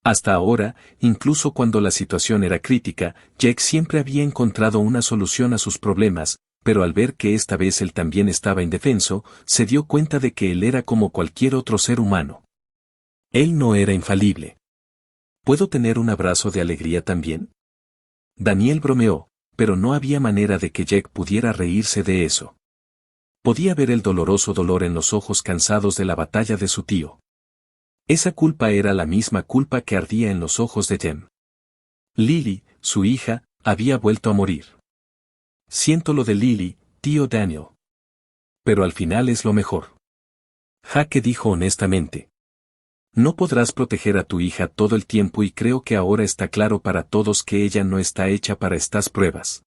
Hasta ahora, incluso cuando la situación era crítica, Jack siempre había encontrado una solución a sus problemas, pero al ver que esta vez él también estaba indefenso, se dio cuenta de que él era como cualquier otro ser humano. Él no era infalible. ¿Puedo tener un abrazo de alegría también? Daniel bromeó, pero no había manera de que Jack pudiera reírse de eso. Podía ver el doloroso dolor en los ojos cansados de la batalla de su tío. Esa culpa era la misma culpa que ardía en los ojos de Jem. Lily, su hija, había vuelto a morir. Siento lo de Lily, tío Daniel. Pero al final es lo mejor. Jaque dijo honestamente. No podrás proteger a tu hija todo el tiempo y creo que ahora está claro para todos que ella no está hecha para estas pruebas.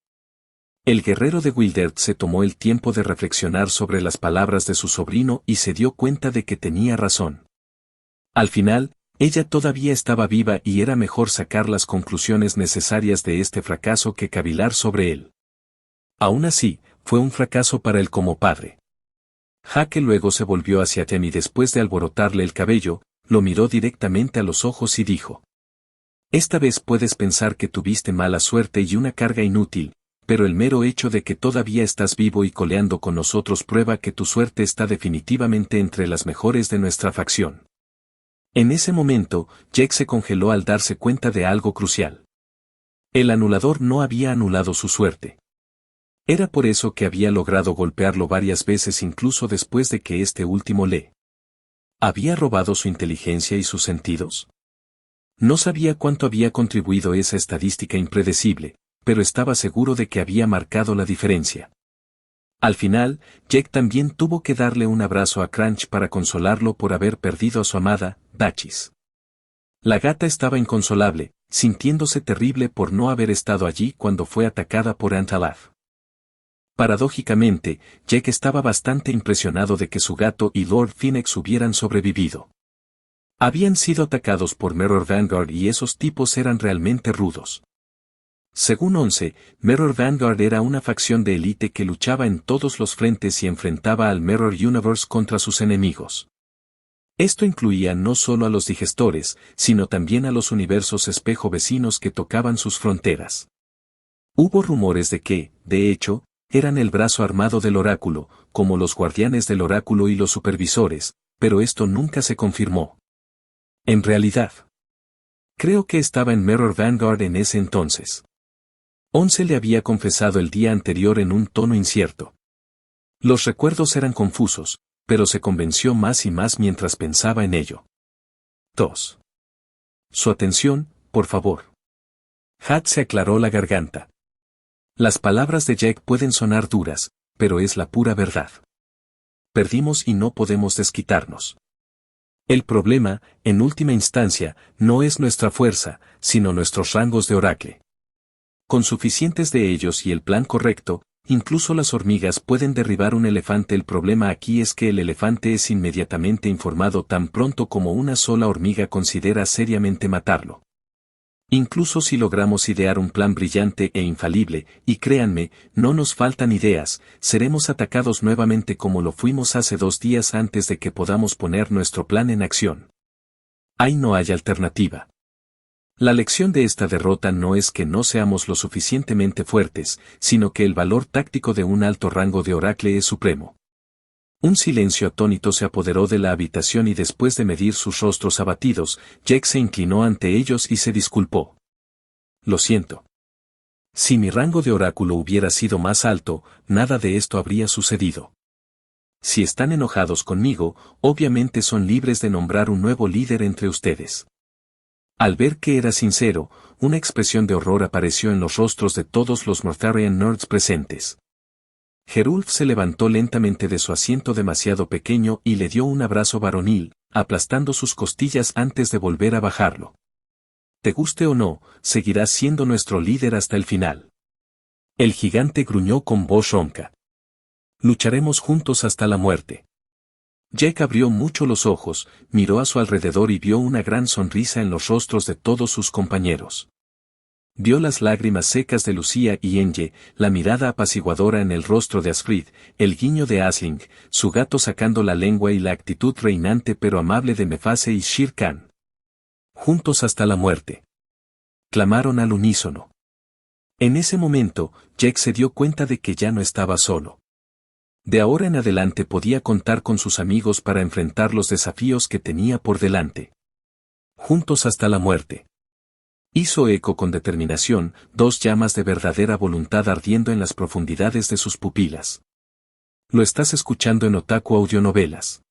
El guerrero de Wildert se tomó el tiempo de reflexionar sobre las palabras de su sobrino y se dio cuenta de que tenía razón. Al final, ella todavía estaba viva y era mejor sacar las conclusiones necesarias de este fracaso que cavilar sobre él. Aún así, fue un fracaso para él como padre. Jaque luego se volvió hacia Tem y después de alborotarle el cabello, lo miró directamente a los ojos y dijo. Esta vez puedes pensar que tuviste mala suerte y una carga inútil, pero el mero hecho de que todavía estás vivo y coleando con nosotros prueba que tu suerte está definitivamente entre las mejores de nuestra facción. En ese momento, Jack se congeló al darse cuenta de algo crucial. El anulador no había anulado su suerte. Era por eso que había logrado golpearlo varias veces incluso después de que este último le había robado su inteligencia y sus sentidos. No sabía cuánto había contribuido esa estadística impredecible, pero estaba seguro de que había marcado la diferencia. Al final, Jack también tuvo que darle un abrazo a Crunch para consolarlo por haber perdido a su amada, Dachis. La gata estaba inconsolable, sintiéndose terrible por no haber estado allí cuando fue atacada por Antalaf. Paradójicamente, Jack estaba bastante impresionado de que su gato y Lord Phoenix hubieran sobrevivido. Habían sido atacados por Mirror Vanguard y esos tipos eran realmente rudos. Según 11, Mirror Vanguard era una facción de élite que luchaba en todos los frentes y enfrentaba al Mirror Universe contra sus enemigos. Esto incluía no solo a los digestores, sino también a los universos espejo vecinos que tocaban sus fronteras. Hubo rumores de que, de hecho, eran el brazo armado del oráculo, como los guardianes del oráculo y los supervisores, pero esto nunca se confirmó. En realidad, creo que estaba en Mirror Vanguard en ese entonces. 11 le había confesado el día anterior en un tono incierto. Los recuerdos eran confusos, pero se convenció más y más mientras pensaba en ello. 2. Su atención, por favor. Had se aclaró la garganta. Las palabras de Jack pueden sonar duras, pero es la pura verdad. Perdimos y no podemos desquitarnos. El problema, en última instancia, no es nuestra fuerza, sino nuestros rangos de oracle. Con suficientes de ellos y el plan correcto, incluso las hormigas pueden derribar un elefante. El problema aquí es que el elefante es inmediatamente informado tan pronto como una sola hormiga considera seriamente matarlo. Incluso si logramos idear un plan brillante e infalible, y créanme, no nos faltan ideas, seremos atacados nuevamente como lo fuimos hace 2 días antes de que podamos poner nuestro plan en acción. Ahí no hay alternativa. La lección de esta derrota no es que no seamos lo suficientemente fuertes, sino que el valor táctico de un alto rango de Oracle es supremo. Un silencio atónito se apoderó de la habitación y después de medir sus rostros abatidos, Jack se inclinó ante ellos y se disculpó. Lo siento. Si mi rango de oráculo hubiera sido más alto, nada de esto habría sucedido. Si están enojados conmigo, obviamente son libres de nombrar un nuevo líder entre ustedes. Al ver que era sincero, una expresión de horror apareció en los rostros de todos los Mortharian nerds presentes. Gerulf se levantó lentamente de su asiento demasiado pequeño y le dio un abrazo varonil, aplastando sus costillas antes de volver a bajarlo. Te guste o no, seguirás siendo nuestro líder hasta el final. El gigante gruñó con voz ronca. Lucharemos juntos hasta la muerte. Jack abrió mucho los ojos, miró a su alrededor y vio una gran sonrisa en los rostros de todos sus compañeros. Vio las lágrimas secas de Lucía y Enge, la mirada apaciguadora en el rostro de Asfrid, el guiño de Asling, su gato sacando la lengua y la actitud reinante pero amable de Mefase y Shere Khan. Juntos hasta la muerte. Clamaron al unísono. En ese momento, Jack se dio cuenta de que ya no estaba solo. De ahora en adelante podía contar con sus amigos para enfrentar los desafíos que tenía por delante. Juntos hasta la muerte. Hizo eco con determinación, dos llamas de verdadera voluntad ardiendo en las profundidades de sus pupilas. Lo estás escuchando en Otaku Audionovelas.